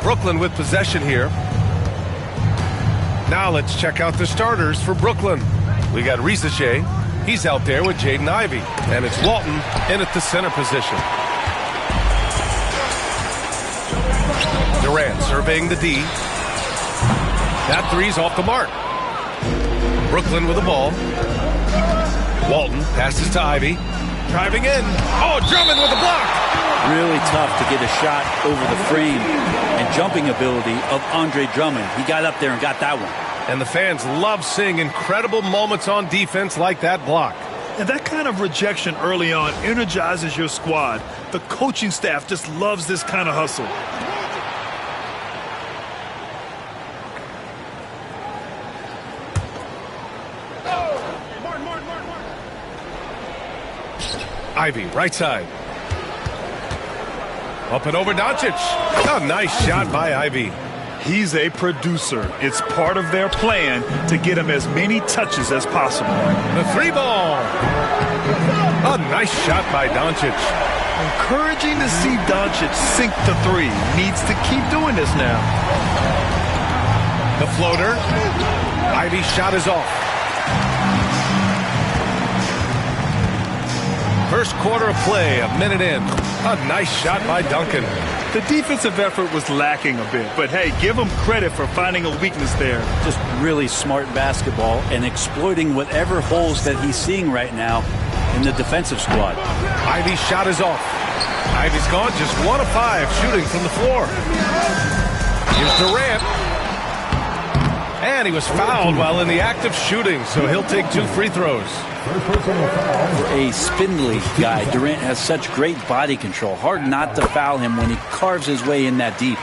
Brooklyn with possession here. Now let's check out the starters for Brooklyn. We got Risache. He's out there with Jaden Ivey. And it's Walton in at the center position. Durant surveying the D. That three's off the mark. Brooklyn with the ball. Walton passes to Ivey. Driving in. Oh, Drummond with the block. Really tough to get a shot over the frame and jumping ability of Andre Drummond. He got up there and got that one. And the fans love seeing incredible moments on defense like that block. And that kind of rejection early on energizes your squad. The coaching staff just loves this kind of hustle. Ivey, right side. Up and over Doncic. A nice shot by Ivey. He's a producer. It's part of their plan to get him as many touches as possible. The three ball. A nice shot by Doncic. Encouraging to see Doncic sink the three. Needs to keep doing this now. The floater. Ivey's shot is off. First quarter of play, a minute in. A nice shot by Duncan. The defensive effort was lacking a bit, but hey, give him credit for finding a weakness there. Just really smart basketball and exploiting whatever holes that he's seeing right now in the defensive squad. Ivey's shot is off. Ivey's gone just 1 of 5 shooting from the floor. Here's Durant. And he was fouled while in the act of shooting, so he'll take 2 free throws. For a spindly guy, Durant has such great body control. Hard not to foul him when he carves his way in that deep.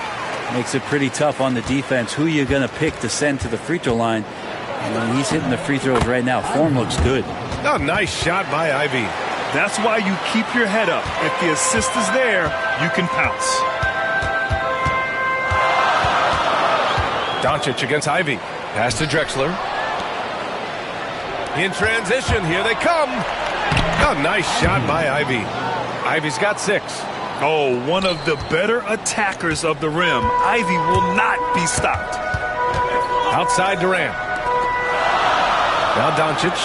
Makes it pretty tough on the defense. Who you're going to pick to send to the free throw line. And he's hitting the free throws right now. Form looks good. A nice shot by Ivey. That's why you keep your head up. If the assist is there, you can pounce. Doncic against Ivey. Pass to Drexler. In transition, here they come. A nice shot by Ivey. Ivey's got 6. Oh, one of the better attackers of the rim. Ivey will not be stopped. Outside Durant. Now Doncic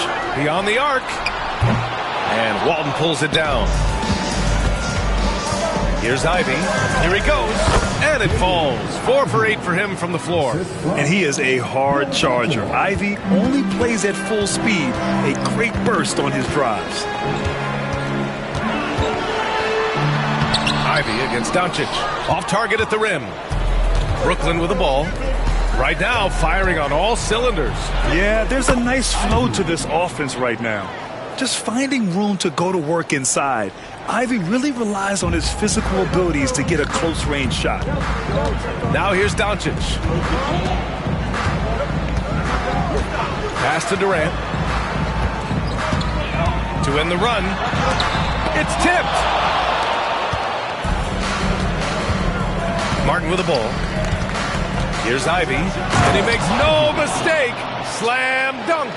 beyond the arc. And Walton pulls it down. Here's Ivey. Here he goes. And it falls. 4 for 8 for him from the floor. And he is a hard charger. Ivey only plays at full speed. A great burst on his drives. Ivey against Doncic. Off target at the rim. Brooklyn with the ball. Right now, firing on all cylinders. Yeah, there's a nice flow to this offense right now. Just finding room to go to work inside. Ivey really relies on his physical abilities to get a close-range shot. Now here's Doncic. Pass to Durant. To end the run. It's tipped. Martin with the ball. Here's Ivey. And he makes no mistake. Slam dunk.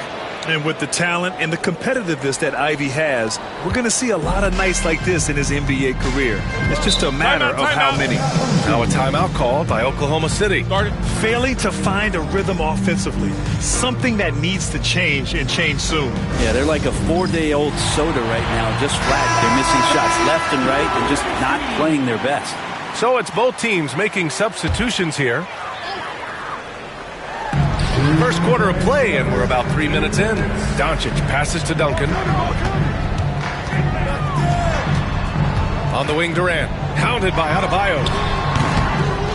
And with the talent and the competitiveness that Ivey has, we're going to see a lot of nights like this in his NBA career. It's just a matter of how many. Now a timeout called by Oklahoma City. Failing to find a rhythm offensively, something that needs to change and change soon. Yeah, they're like a 4-day-old soda right now, just flat. They're missing shots left and right and just not playing their best. So it's both teams making substitutions here. First quarter of play, and we're about 3 minutes in. Doncic passes to Duncan. On the wing, Durant. Hounded by Adebayo.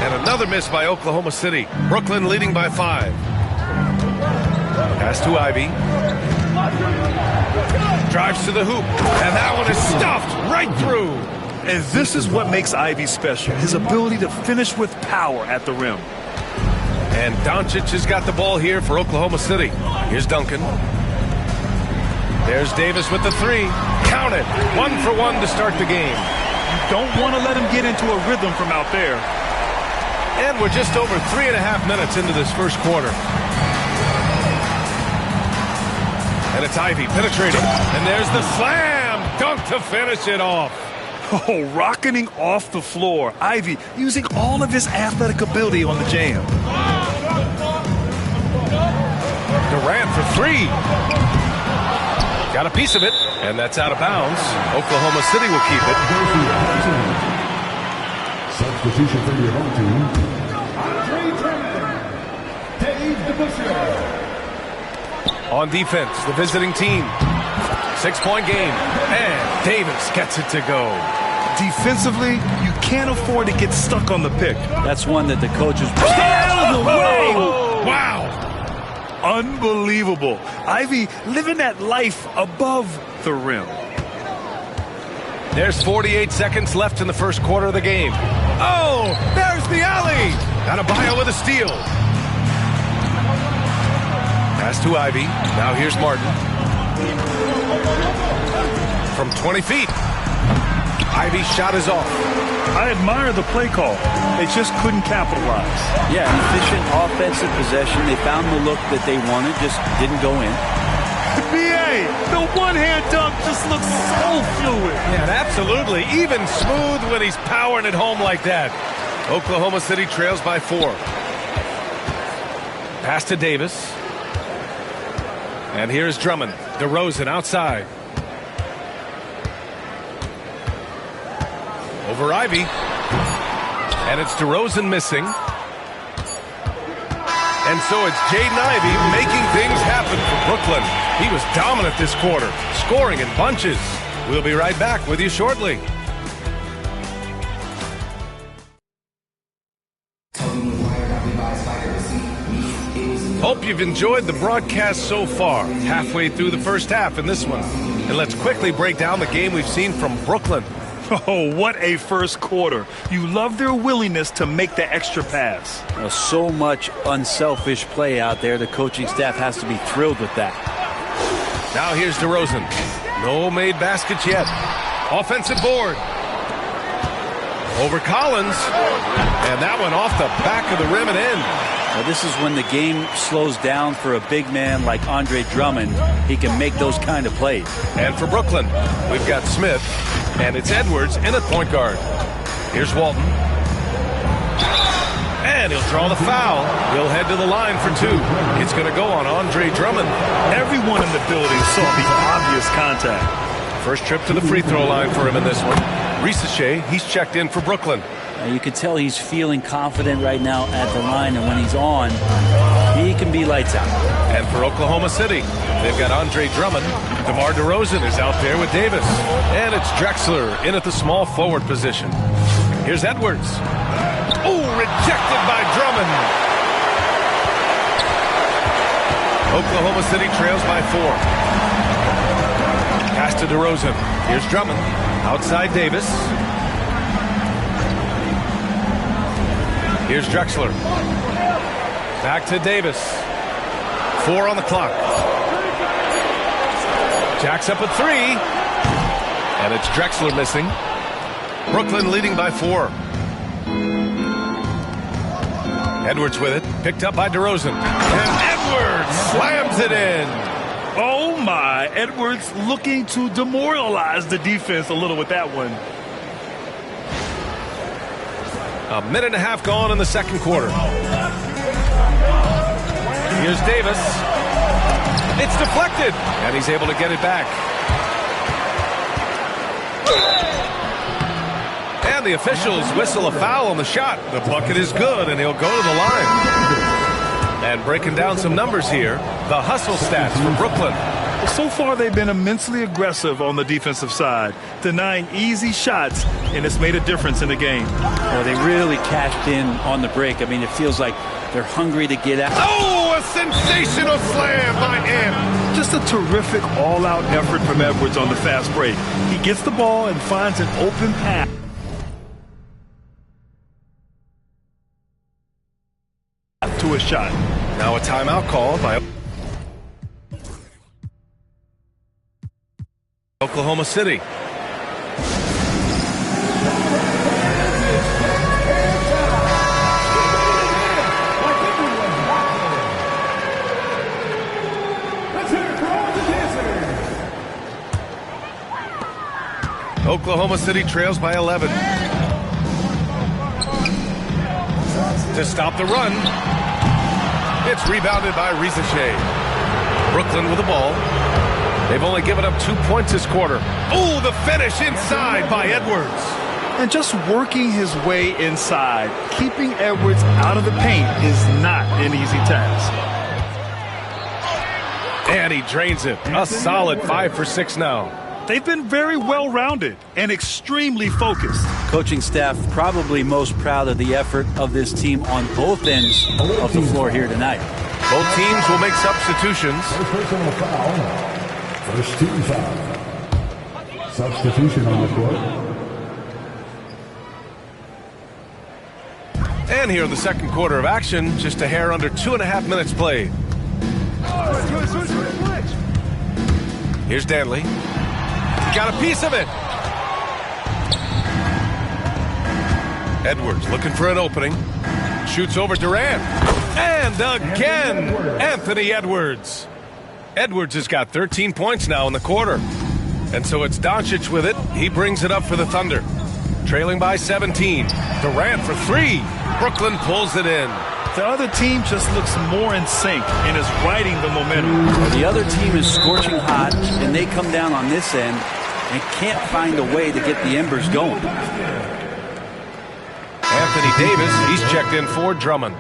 And another miss by Oklahoma City. Brooklyn leading by 5. Pass to Ivey. Drives to the hoop. And that one is stuffed right through. And this is what makes Ivey special. His ability to finish with power at the rim. And Doncic has got the ball here for Oklahoma City. Here's Duncan. There's Davis with the 3. Count it. 1 for 1 to start the game. You don't want to let him get into a rhythm from out there. And we're just over 3.5 minutes into this first quarter. And it's Ivey penetrating. And there's the slam dunk to finish it off. Oh, rocketing off the floor. Ivy using all of his athletic ability on the jam. Durant for three. Got a piece of it, and that's out of bounds. Oklahoma City will keep it. Substitution for your home team. On defense, the visiting team. 6-point game, and Davis gets it to go. Defensively, you can't afford to get stuck on the pick. That's one that the coaches out of the way. Wow. Unbelievable. Ivy living that life above the rim. There's 48 seconds left in the first quarter of the game. Oh, there's the alley. Adebayo with a steal. Pass to Ivy. Now here's Martin. From 20 feet. Ivy's shot is off. I admire the play call. They just couldn't capitalize. Yeah, an efficient offensive possession. They found the look that they wanted, just didn't go in. BA, the one-hand dunk just looks so fluid. Yeah, absolutely. Even smooth when he's powering it home like that. Oklahoma City trails by 4. Pass to Davis. And here's Drummond. DeRozan outside. Over Ivy. And it's DeRozan missing. And so it's Jaden Ivey making things happen for Brooklyn. He was dominant this quarter, scoring in bunches. We'll be right back with you shortly. Hope you've enjoyed the broadcast so far. Halfway through the first half in this one. And let's quickly break down the game we've seen from Brooklyn. Oh, what a first quarter. You love their willingness to make the extra pass. Well, so much unselfish play out there. The coaching staff has to be thrilled with that. Now here's DeRozan. No made baskets yet. Offensive board. Over Collins. And that one off the back of the rim and in. Now, this is when the game slows down for a big man like Andre Drummond. He can make those kind of plays. And for Brooklyn, we've got Smith, and it's Edwards in at point guard. Here's Walton. And he'll draw the foul. He'll head to the line for 2. It's going to go on Andre Drummond. Everyone in the building saw the obvious contact. First trip to the free throw line for him in this one. Risache, he's checked in for Brooklyn. You can tell he's feeling confident right now at the line, and when he's on, he can be lights out. And for Oklahoma City, they've got Andre Drummond. DeMar DeRozan is out there with Davis. And it's Drexler in at the small forward position. Here's Edwards. Oh, rejected by Drummond. Oklahoma City trails by 4. Pass to DeRozan. Here's Drummond. Outside Davis. Here's Drexler. Back to Davis. 4 on the clock. Jacks up at 3. And it's Drexler missing. Brooklyn leading by 4. Edwards with it. Picked up by DeRozan. And Edwards slams it in. Oh, my. Edwards looking to demoralize the defense a little with that one. A minute and a half gone in the second quarter. Here's Davis. It's deflected, and he's able to get it back. And the officials whistle a foul on the shot. The bucket is good, and he'll go to the line. And breaking down some numbers here, the hustle stats for Brooklyn. So far, they've been immensely aggressive on the defensive side, denying easy shots, and it's made a difference in the game. Well, they really cashed in on the break. I mean, it feels like they're hungry to get out. Oh, a sensational slam by M. Just a terrific all-out effort from Edwards on the fast break. He gets the ball and finds an open path to a shot. Now a timeout called by Oklahoma City. Oklahoma City trails by 11. To stop the run, it's rebounded by Rizachet. Brooklyn with the ball. They've only given up 2 points this quarter. Oh, the finish inside by Edwards. And just working his way inside, keeping Edwards out of the paint is not an easy task. And he drains it. A solid 5 for 6 now. They've been very well-rounded and extremely focused. Coaching staff probably most proud of the effort of this team on both ends of the floor here tonight. Both teams will make substitutions. First personal foul. First team foul. Substitution on the court. And here in the second quarter of action, just a hair under 2.5 minutes played. Here's Danley. Got a piece of it. Edwards looking for an opening. Shoots over Durant. And again, Anthony Edwards. Edwards has got 13 points now in the quarter. And so it's Doncic with it. He brings it up for the Thunder. Trailing by 17. Durant for 3. Brooklyn pulls it in. The other team just looks more in sync and is riding the momentum. The other team is scorching hot, and they come down on this end and can't find a way to get the embers going. Anthony Davis, he's checked in for Drummond.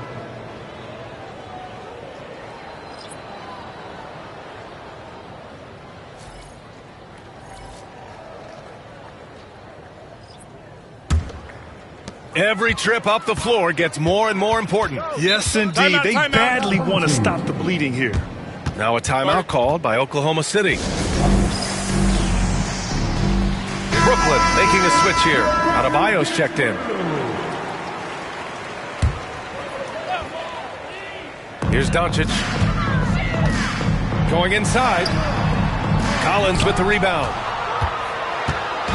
Every trip up the floor gets more and more important. Yes, indeed. They badly want to stop the bleeding here. Now a timeout called by Oklahoma City. Brooklyn making a switch here. Adebayo's checked in. Here's Doncic. Going inside. Collins with the rebound.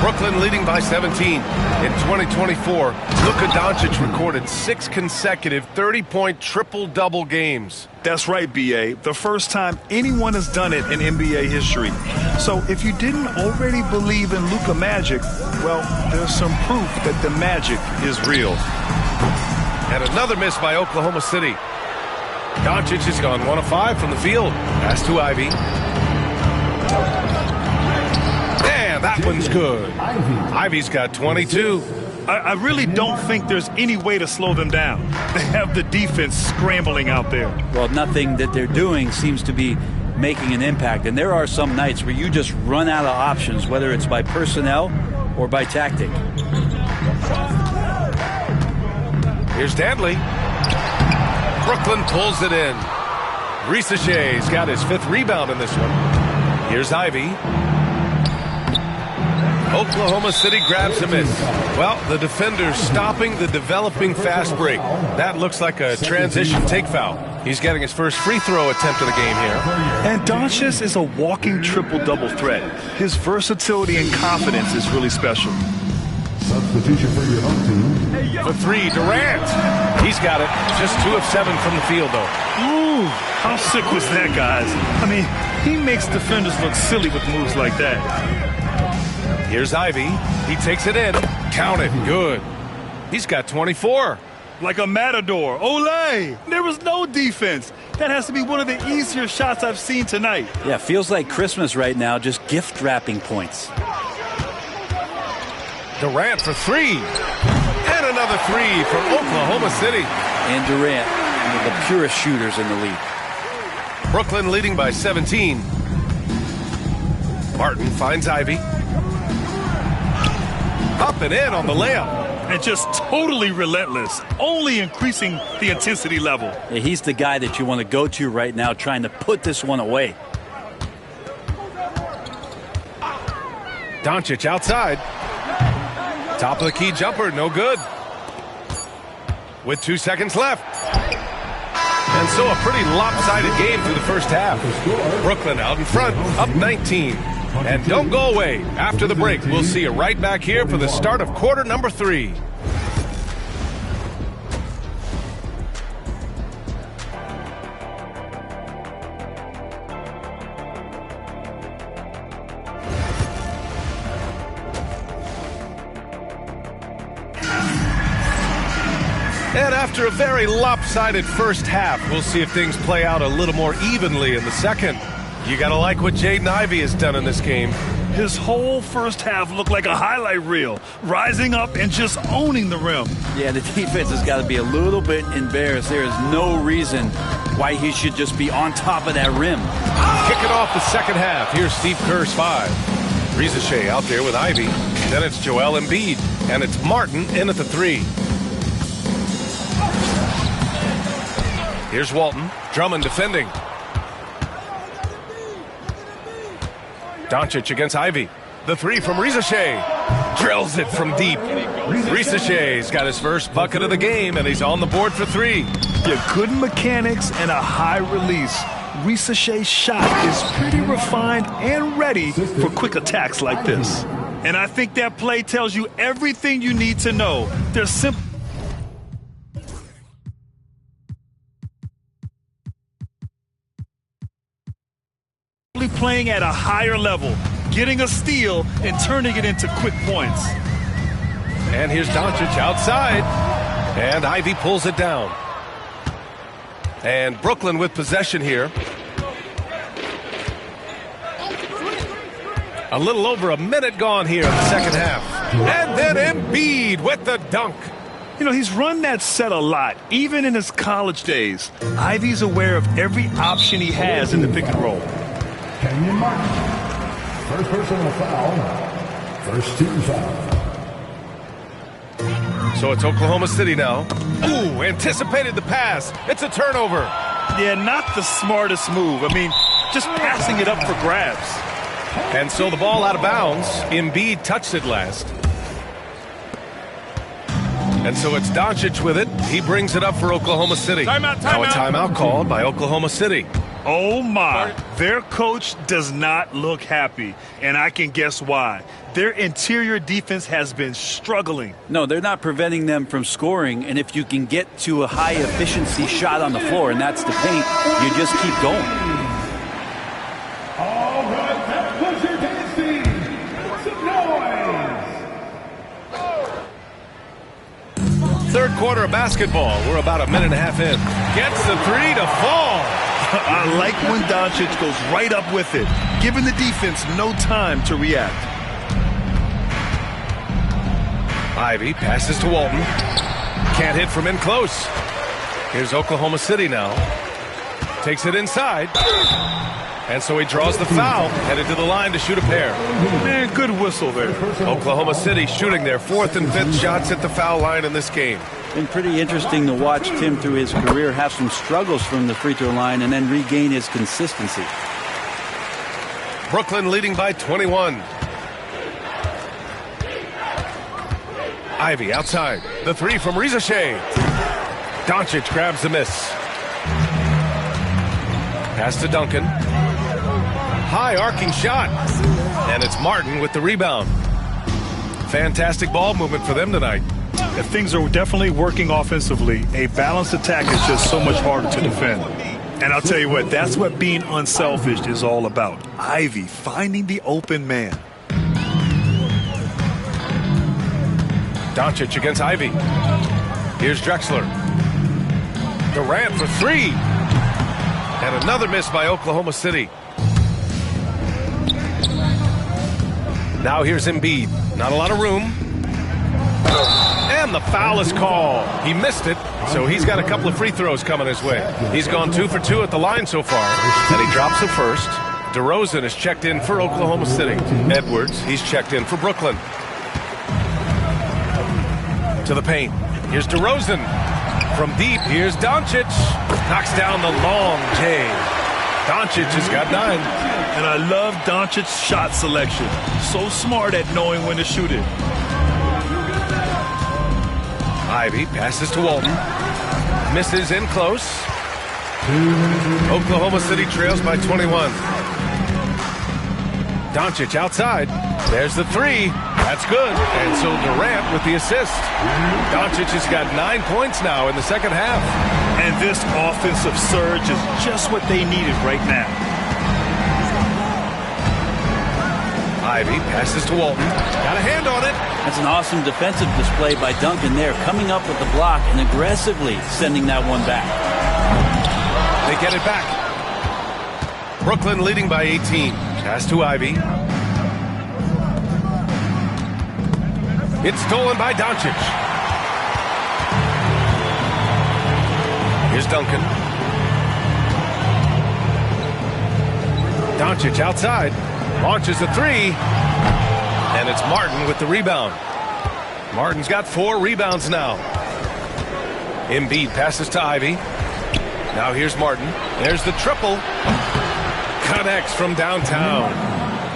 Brooklyn leading by 17. In 2024, Luka Doncic recorded 6 consecutive 30-point triple-double games. That's right, B.A. The first time anyone has done it in NBA history. So if you didn't already believe in Luka magic, well, there's some proof that the magic is real. And another miss by Oklahoma City. Doncic has gone 1 of 5 from the field. Pass to Ivy. And that one's good. Ivy's got 22. I really don't think there's any way to slow them down. They have the defense scrambling out there. Well, nothing that they're doing seems to be making an impact. And there are some nights where you just run out of options, whether it's by personnel or by tactic. Here's Danley. Brooklyn pulls it in. Rizachet's got his 5th rebound in this one. Here's Ivy. Oklahoma City grabs a miss. Well, the defender's stopping the developing fast break. That looks like a transition take foul. He's getting his first free throw attempt of the game here. And Doncic is a walking triple-double threat. His versatility and confidence is really special. Substitution for your home team. For 3, Durant. He's got it. Just 2 of 7 from the field, though. Ooh, how sick was that, guys? I mean, he makes defenders look silly with moves like that. Here's Ivy. He takes it in. Count it. Good. He's got 24. Like a matador. Olay! There was no defense. That has to be one of the easier shots I've seen tonight. Yeah, feels like Christmas right now, just gift wrapping points. Durant for 3. And another 3 from Oklahoma City. And Durant, one of the purest shooters in the league. Brooklyn leading by 17. Martin finds Ivy. Up and in on the layup. And just totally relentless, only increasing the intensity level. Yeah, he's the guy that you want to go to right now, trying to put this one away. Doncic outside. Top of the key jumper, no good. With 2 seconds left. And so a pretty lopsided game through the first half. Brooklyn out in front, up 19. And don't go away. After the break, we'll see you right back here for the start of quarter number 3. And after a very lopsided first half, we'll see if things play out a little more evenly in the second. You got to like what Jaden Ivey has done in this game. His whole first half looked like a highlight reel, rising up and just owning the rim. Yeah, the defense has got to be a little bit embarrassed. There is no reason why he should just be on top of that rim. Kicking off the second half. Here's Steve Kerr's 5. Rizachet out there with Ivey. Then it's Joel Embiid. And it's Martin in at the 3. Here's Walton. Drummond defending. Doncic against Ivey. The 3 from Rizachet. Drills it from deep. Rizachet's got his first bucket of the game, and he's on the board for 3. Yeah, good mechanics and a high release. Rizachet's shot is pretty refined and ready for quick attacks like this. And I think that play tells you everything you need to know. They're simply playing at a higher level, getting a steal and turning it into quick points. And here's Doncic outside. And Ivey pulls it down. And Brooklyn with possession here. A little over a minute gone here in the second half. And then Embiid with the dunk. You know, he's run that set a lot, even in his college days. Ivey's aware of every option he has in the pick and roll. Kenyon Martin. First personal foul. First team foul. So it's Oklahoma City now. Ooh, anticipated the pass. It's a turnover. Yeah, not the smartest move. I mean, just passing it up for grabs. And so the ball out of bounds. Embiid touched it last. And so it's Doncic with it. He brings it up for Oklahoma City. Now a timeout called by Oklahoma City. Oh, my. Their coach does not look happy, and I can guess why. Their interior defense has been struggling. No, they're not preventing them from scoring, and if you can get to a high-efficiency shot on the floor, and that's the paint, you just keep going. All right, that was your dancing. Some noise. Third quarter of basketball. We're about a minute and a half in. Gets the 3 to fall. I like when Doncic goes right up with it, giving the defense no time to react. Ivey passes to Walton. Can't hit from in close. Here's Oklahoma City now. Takes it inside. And so he draws the foul, headed to the line to shoot a pair. Man, good whistle there. Oklahoma City shooting their 4th and 5th shots at the foul line in this game. Been pretty interesting to watch Tim through his career have some struggles from the free throw line and then regain his consistency. Brooklyn leading by 21. Ivey outside. The 3 from Rizachet. Doncic grabs the miss. Pass to Duncan. High arcing shot. And it's Martin with the rebound. Fantastic ball movement for them tonight. If things are definitely working offensively, a balanced attack is just so much harder to defend. And I'll tell you what, that's what being unselfish is all about. Ivey finding the open man. Doncic against Ivey. Here's Drexler. Durant for 3. And another miss by Oklahoma City. Now here's Embiid. Not a lot of room. And the foul is called. He missed it, so he's got a couple of free throws coming his way. He's gone 2 for 2 at the line so far, and he drops the first. DeRozan is checked in for Oklahoma City. Edwards, he's checked in for Brooklyn. To the paint. Here's DeRozan. From deep, here's Doncic. Knocks down the long J. Doncic has got 9. And I love Doncic's shot selection. So smart at knowing when to shoot it. Ivey passes to Walton. Misses in close. Oklahoma City trails by 21. Doncic outside. There's the 3. That's good. And so Durant with the assist. Doncic has got 9 points now in the second half. And this offensive surge is just what they needed right now. Ivy passes to Walton. Got a hand on it. That's an awesome defensive display by Duncan there, coming up with the block and aggressively sending that one back. They get it back. Brooklyn leading by 18. Pass to Ivy. It's stolen by Doncic. Here's Duncan. Doncic outside. Launches a three. And it's Martin with the rebound. Martin's got 4 rebounds now. Embiid passes to Ivy. Now here's Martin. There's the triple. Connects from downtown.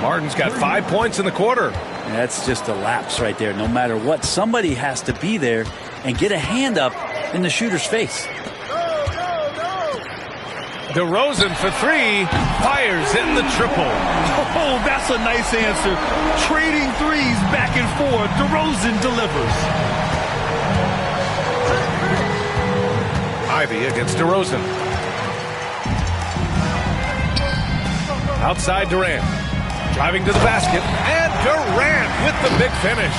Martin's got 5 points in the quarter. That's just a lapse right there. No matter what, somebody has to be there and get a hand up in the shooter's face. DeRozan for 3. Fires in the triple. Oh, that's a nice answer. Trading threes back and forth. DeRozan delivers. Ivy against DeRozan. Outside Durant. Driving to the basket. And Durant with the big finish.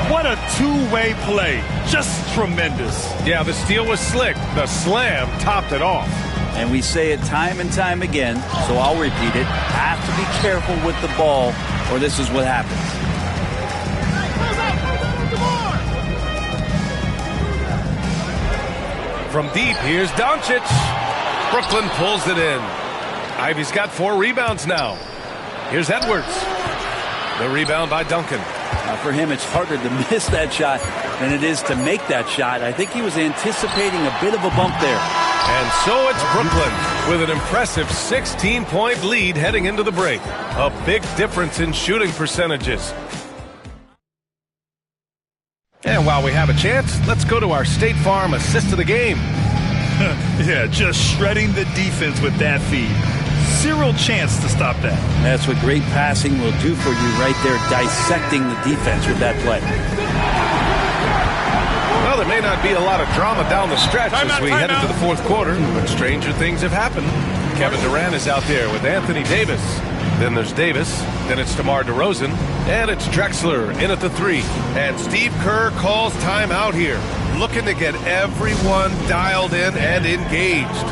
What a two-way play. Just tremendous. Yeah, the steal was slick. The slam topped it off. And we say it time and time again, so I'll repeat it. Have to be careful with the ball, or this is what happens. From deep, here's Doncic. Brooklyn pulls it in. Ivy's got 4 rebounds now. Here's Edwards. The rebound by Duncan. For him, it's harder to miss that shot than it is to make that shot. I think he was anticipating a bit of a bump there. And so it's Brooklyn with an impressive 16-point lead heading into the break. A big difference in shooting percentages. And while we have a chance, let's go to our State Farm assist of the game. Yeah, just shredding the defense with that feed. Zero chance to stop that. That's what great passing will do for you right there, dissecting the defense with that play. Well, there may not be a lot of drama down the stretch as we head into the fourth quarter, but stranger things have happened. Kevin Durant is out there with Anthony Davis. Then there's Davis. Then it's DeMar DeRozan. And it's Drexler in at the 3. And Steve Kerr calls timeout here, looking to get everyone dialed in and engaged.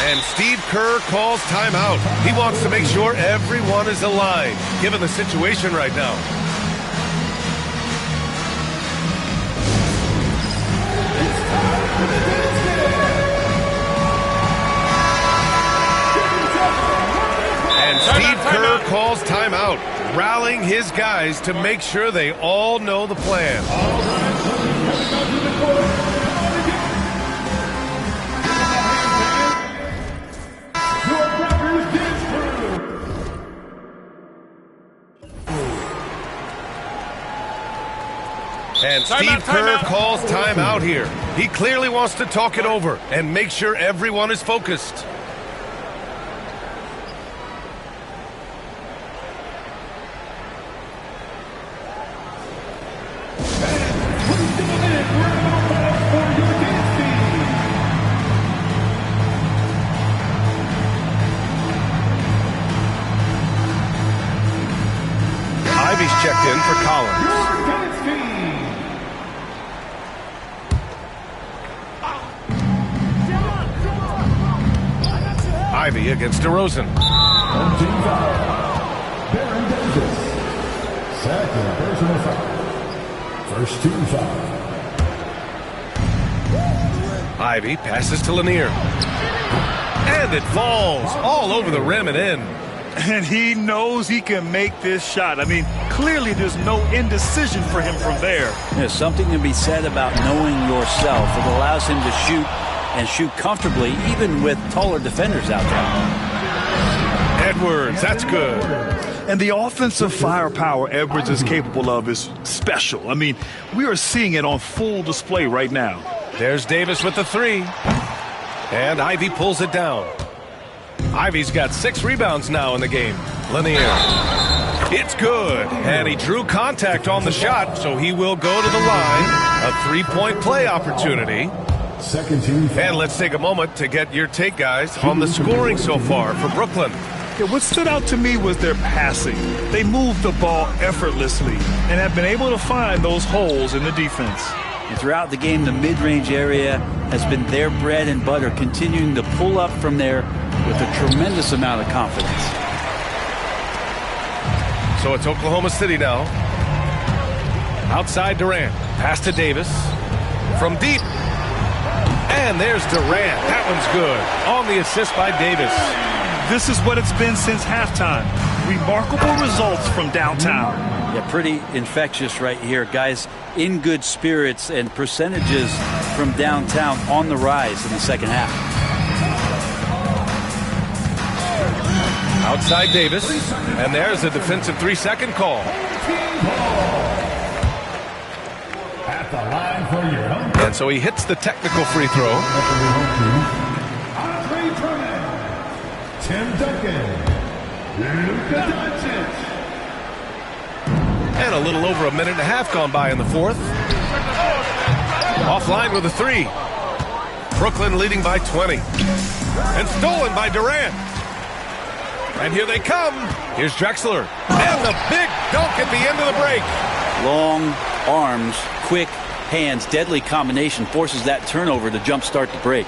And Steve Kerr calls timeout. He wants to make sure everyone is aligned, given the situation right now. And Steve Kerr calls timeout, rallying his guys to make sure they all know the plan. And Steve Kerr calls timeout here. He clearly wants to talk it over and make sure everyone is focused. Ivy's checked in for Collins. Ivy against DeRozan. Second personal foul. First team foul. Ivy passes to Lanier. And it falls all over the rim and in. And he knows he can make this shot. I mean, clearly there's no indecision for him from there. There's something to be said about knowing yourself. It allows him to shoot and shoot comfortably, even with taller defenders out there. Edwards, that's good. And the offensive firepower Edwards is capable of is special. I mean, we are seeing it on full display right now. There's Davis with the 3. And Ivy pulls it down. Ivy's got 6 rebounds now in the game. Lanier. It's good. And he drew contact on the shot, so he will go to the line. A 3-point play opportunity. Second team foul. And let's take a moment to get your take, guys, on the scoring so far for Brooklyn. Yeah, what stood out to me was their passing. They moved the ball effortlessly and have been able to find those holes in the defense. And throughout the game, the mid-range area has been their bread and butter, continuing to pull up from there with a tremendous amount of confidence. So it's Oklahoma City now. Outside Durant. Pass to Davis. From deep. And there's Durant. That one's good. On the assist by Davis. This is what it's been since halftime. Remarkable results from downtown. Yeah, pretty infectious right here. Guys in good spirits and percentages from downtown on the rise in the second half. Outside Davis. And there's a defensive 3-second call. At the line for your home. And so he hits the technical free throw. Tim Duncan. Luka Doncic. And a little over a minute and a half gone by in the fourth. Offline with a three. Brooklyn leading by 20. And stolen by Durant. And here they come. Here's Drexler. And the big dunk at the end of the break. Long arms, quick hands, deadly combination forces that turnover to jumpstart the break.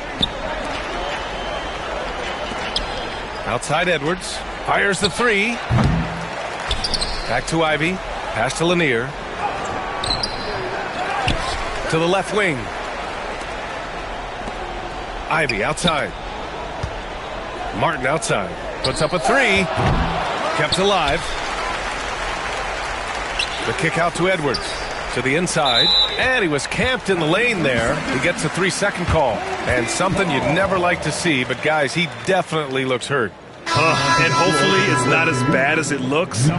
Outside Edwards. Fires the three. Back to Ivy. Pass to Lanier. To the left wing. Ivy outside. Martin outside. Puts up a three. Kept alive. The kick out to Edwards. To the inside. And he was camped in the lane there. He gets a 3-second call. And something you'd never like to see, but guys, he definitely looks hurt. And hopefully it's not as bad as it looks.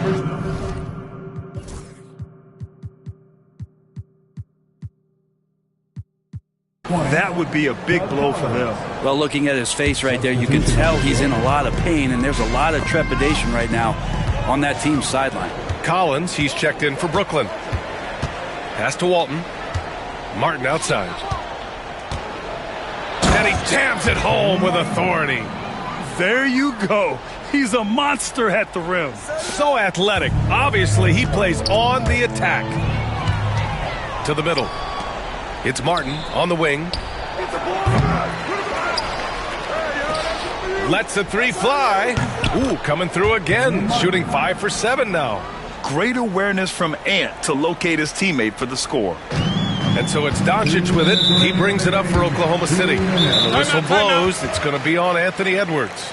That would be a big blow for them. Well, looking at his face right there, you can tell he's in a lot of pain, and there's a lot of trepidation right now on that team's sideline. Collins, he's checked in for Brooklyn. Pass to Walton. Martin outside. And he jams it home with authority. There you go. He's a monster at the rim. So athletic. Obviously, he plays on the attack. To the middle. It's Martin on the wing. Lets the three fly. Ooh, coming through again. Shooting 5 for 7 now. Great awareness from Ant to locate his teammate for the score. And so it's Doncic with it. He brings it up for Oklahoma City. And the whistle blows. It's going to be on Anthony Edwards.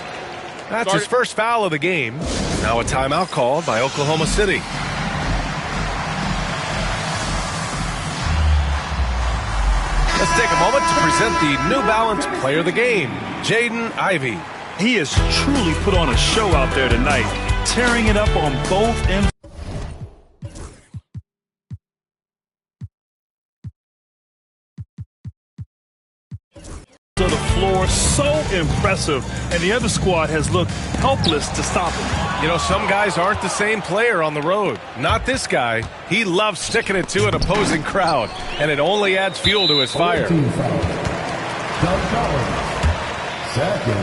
That's his first foul of the game. Now a timeout called by Oklahoma City. Let's take a moment to present the New Balance Player of the Game, Jaden Ivey. He has truly put on a show out there tonight, tearing it up on both ends. To the floor, so impressive, and the other squad has looked helpless to stop him. You know, some guys aren't the same player on the road. Not this guy. He loves sticking it to an opposing crowd, and it only adds fuel to his fire. Second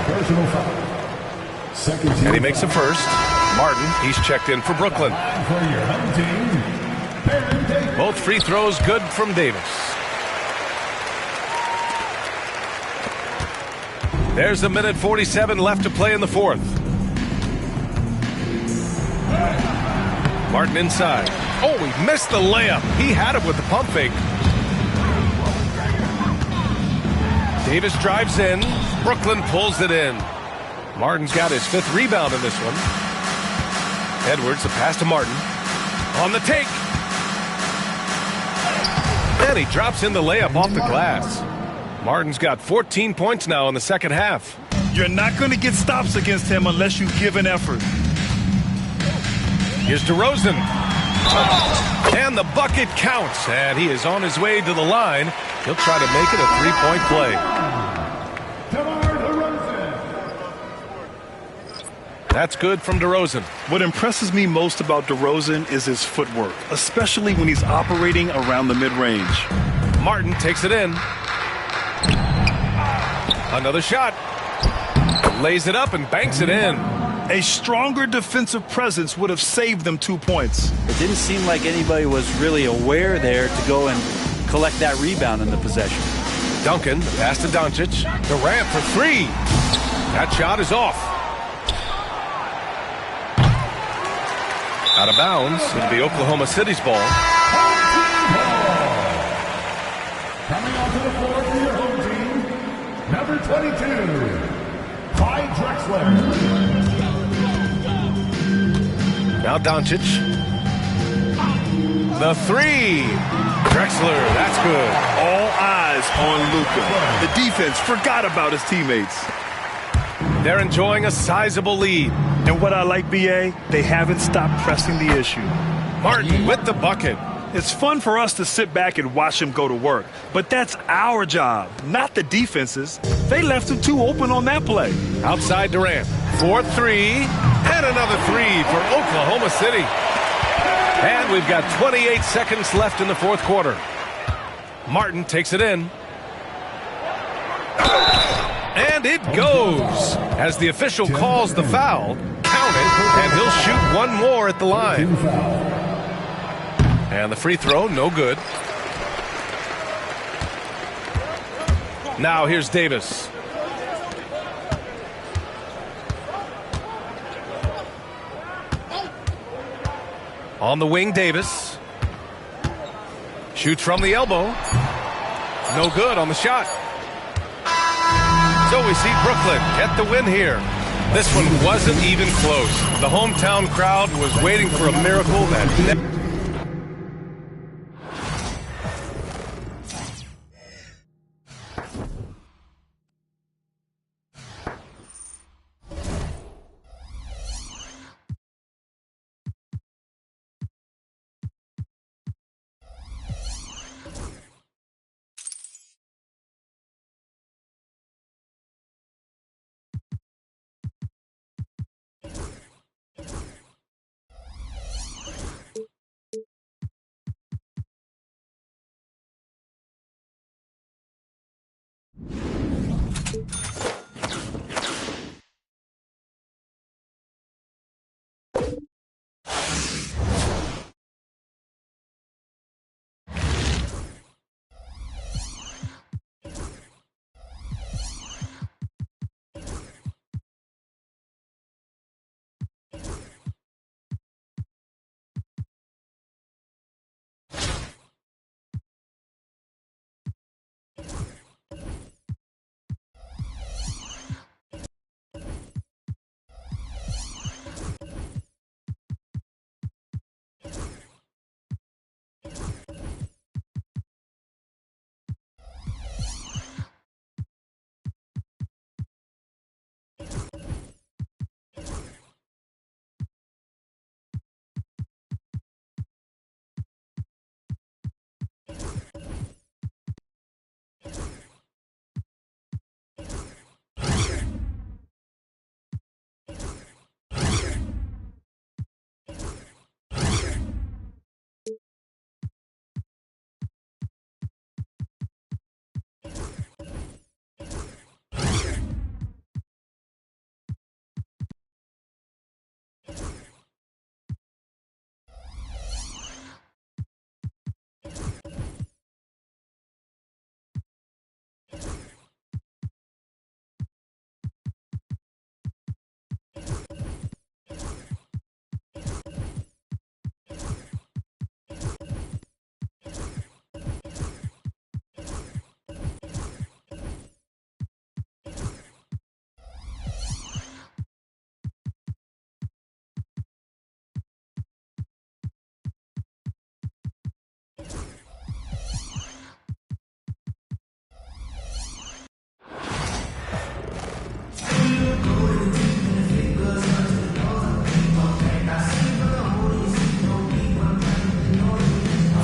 personal foul. Second team And he makes the first. Martin, he's checked in for Brooklyn. for your home team. Baron Davis. Both free throws good from Davis. There's a minute 47 left to play in the fourth. Martin inside. Oh, he missed the layup. He had it with the pump fake. Davis drives in. Brooklyn pulls it in. Martin's got his 5th rebound in this one. Edwards, the pass to Martin. On the take. And he drops in the layup off the glass. Martin's got 14 points now in the second half. You're not going to get stops against him unless you give an effort. Here's DeRozan. And the bucket counts. And he is on his way to the line. He'll try to make it a 3-point play. That's good from DeRozan. What impresses me most about DeRozan is his footwork, especially when he's operating around the mid-range. Martin takes it in. Another shot. Lays it up and banks it in. A stronger defensive presence would have saved them 2 points. It didn't seem like anybody was really aware there to go and collect that rebound in the possession. Duncan, pass to Doncic. Durant for three. That shot is off. Out of bounds. It'll be Oklahoma City's ball. Coming onto the floor for your home team, number 22, Ty Drexler. Now Doncic. The three. Drexler, that's good. All eyes on Luka. The defense forgot about his teammates. They're enjoying a sizable lead. And what I like, BA, they haven't stopped pressing the issue. Martin with the bucket. It's fun for us to sit back and watch him go to work, but that's our job, not the defense's. They left him too open on that play. Outside Durant. 4-3. And another three for Oklahoma City. And we've got 28 seconds left in the fourth quarter. Martin takes it in. And it goes. As the official calls the foul, count it, and he'll shoot one more at the line. And the free throw, no good. Now here's Davis. On the wing, Davis. Shoots from the elbow. No good on the shot. So we see Brooklyn get the win here. This one wasn't even close. The hometown crowd was waiting for a miracle that...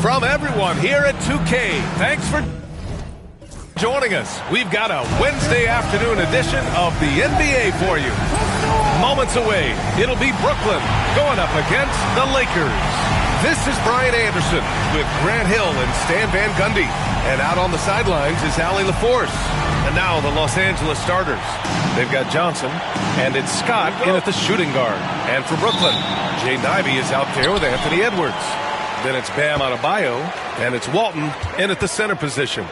From everyone here at 2K, thanks for joining us. We've got a Wednesday afternoon edition of the NBA for you. Moments away, it'll be Brooklyn going up against the Lakers. This is Brian Anderson with Grant Hill and Stan Van Gundy. And out on the sidelines is Allie LaForce. And now the Los Angeles starters. They've got Johnson, and it's Scott in at the shooting guard. And for Brooklyn, Jay Nivey is out there with Anthony Edwards. Then it's Bam Adebayo, and it's Walton in at the center position.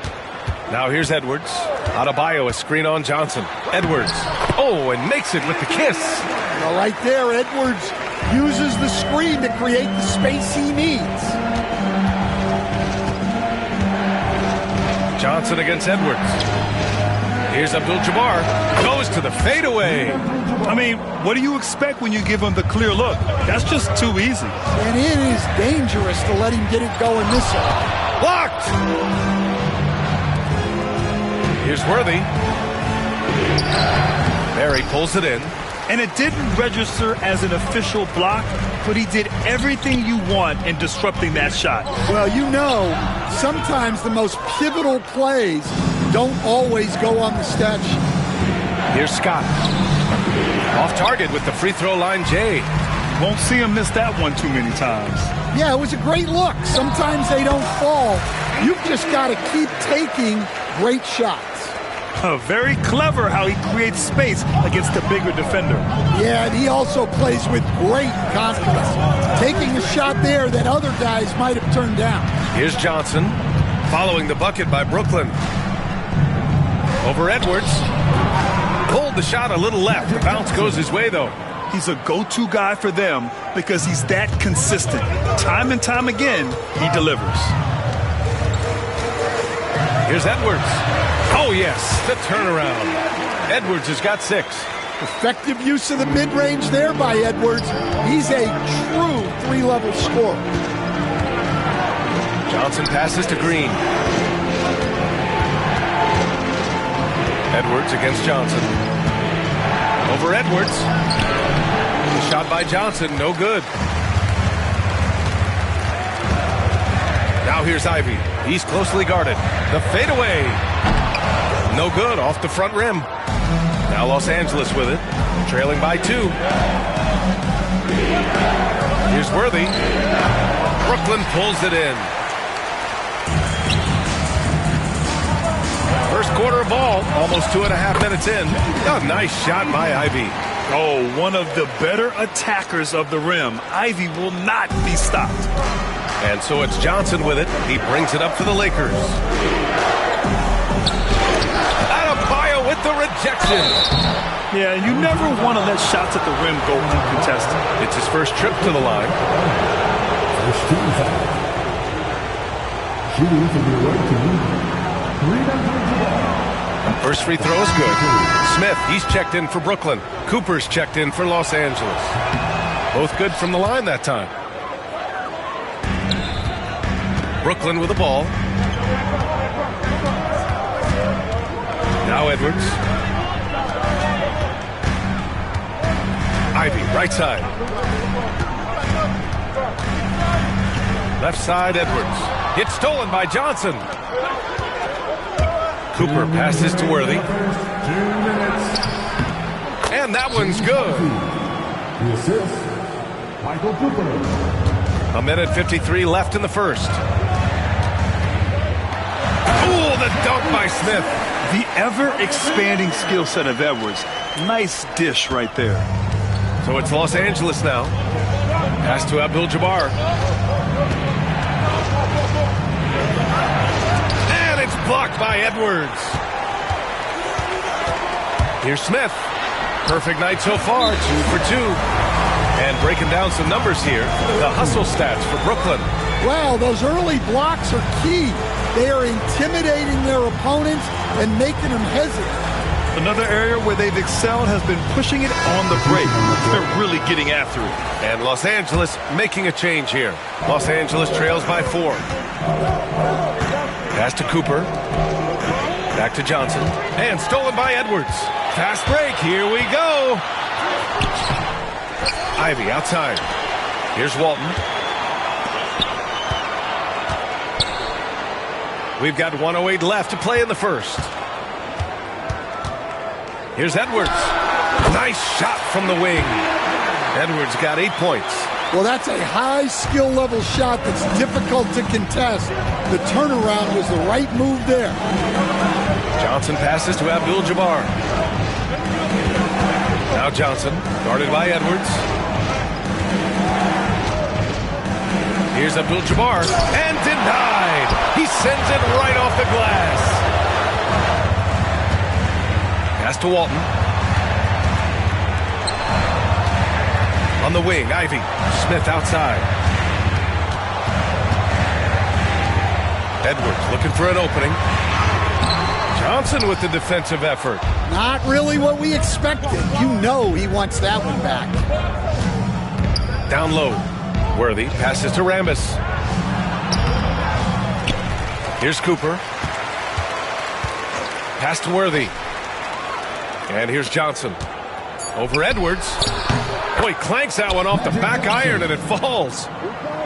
Now here's Edwards. Adebayo, a screen on Johnson. Edwards. Oh, and makes it with the kiss. Well, right there, Edwards uses the screen to create the space he needs. Johnson against Edwards. Here's Abdul-Jabbar. Goes to the fadeaway. I mean, what do you expect when you give him the clear look? That's just too easy. And it is dangerous to let him get it going this way. Blocked. Here's Worthy. Barry pulls it in. And it didn't register as an official block, but he did everything you want in disrupting that shot. Well, you know, sometimes the most pivotal plays don't always go on the stat sheet. Here's Scott. Off target with the free throw line, Jay. Won't see him miss that one too many times. Yeah, it was a great look. Sometimes they don't fall. You've just got to keep taking great shots. Very clever how he creates space against the bigger defender. Yeah, and he also plays with great confidence, taking a shot there that other guys might have turned down. Here's Johnson, following the bucket by Brooklyn. Over Edwards. Pulled the shot a little left. The bounce goes his way, though. He's a go-to guy for them because he's that consistent. Time and time again, he delivers. Here's Edwards. Oh, yes, the turnaround. Edwards has got 6. Effective use of the mid-range there by Edwards. He's a true 3-level scorer. Johnson passes to Green. Edwards against Johnson. Over Edwards. The shot by Johnson, no good. Now here's Ivy. He's closely guarded. The fadeaway. No good, off the front rim. Now Los Angeles with it, trailing by 2. Here's Worthy. Brooklyn pulls it in. First quarter ball, almost 2.5 minutes in. A nice shot by Ivy. Oh, one of the better attackers of the rim. Ivy will not be stopped. And so it's Johnson with it. He brings it up for the Lakers. Adebayo with the rejection. Yeah, you never want to let shots at the rim go uncontested. It's his first trip to the line. First team foul. Shooting for the right team. First free throw is good. Smith, he's checked in for Brooklyn. Cooper's checked in for Los Angeles. Both good from the line that time. Brooklyn with the ball. Now Edwards. Ivy, right side. Left side, Edwards. It's stolen by Johnson. Cooper passes to Worthy. 2 minutes. And that one's good. The assist, Michael Cooper. 1:53 left in the first. Oh, the dunk by Smith. The ever-expanding skill set of Edwards. Nice dish right there. So it's Los Angeles now. Pass to Abdul-Jabbar. And it's blocked by Edwards. Here's Smith. Perfect night so far, 2 for 2. And breaking down some numbers here, the hustle stats for Brooklyn. Wow, those early blocks are key. They are intimidating their opponents and making them hesitate. Another area where they've excelled has been pushing it on the break. They're really getting after it. And Los Angeles making a change here. Los Angeles trails by 4. Pass to Cooper. Back to Johnson. And stolen by Edwards. Fast break. Here we go. Ivy outside. Here's Walton. We've got 1:08 left to play in the first. Here's Edwards. Nice shot from the wing. Edwards got 8 points. Well, that's a high skill level shot that's difficult to contest. The turnaround was the right move there. Johnson passes to Abdul-Jabbar. Now Johnson, guarded by Edwards. Here's Abdul-Jabbar, and denied. He sends it right off the glass. Pass to Walton. On the wing, Ivy. Smith outside. Edwards looking for an opening. Johnson with the defensive effort. Not really what we expected. You know he wants that one back. Down low. Worthy passes to Rambis. Here's Cooper. Pass to Worthy. And here's Johnson. Over Edwards. Boy, clanks that one off the back iron and it falls.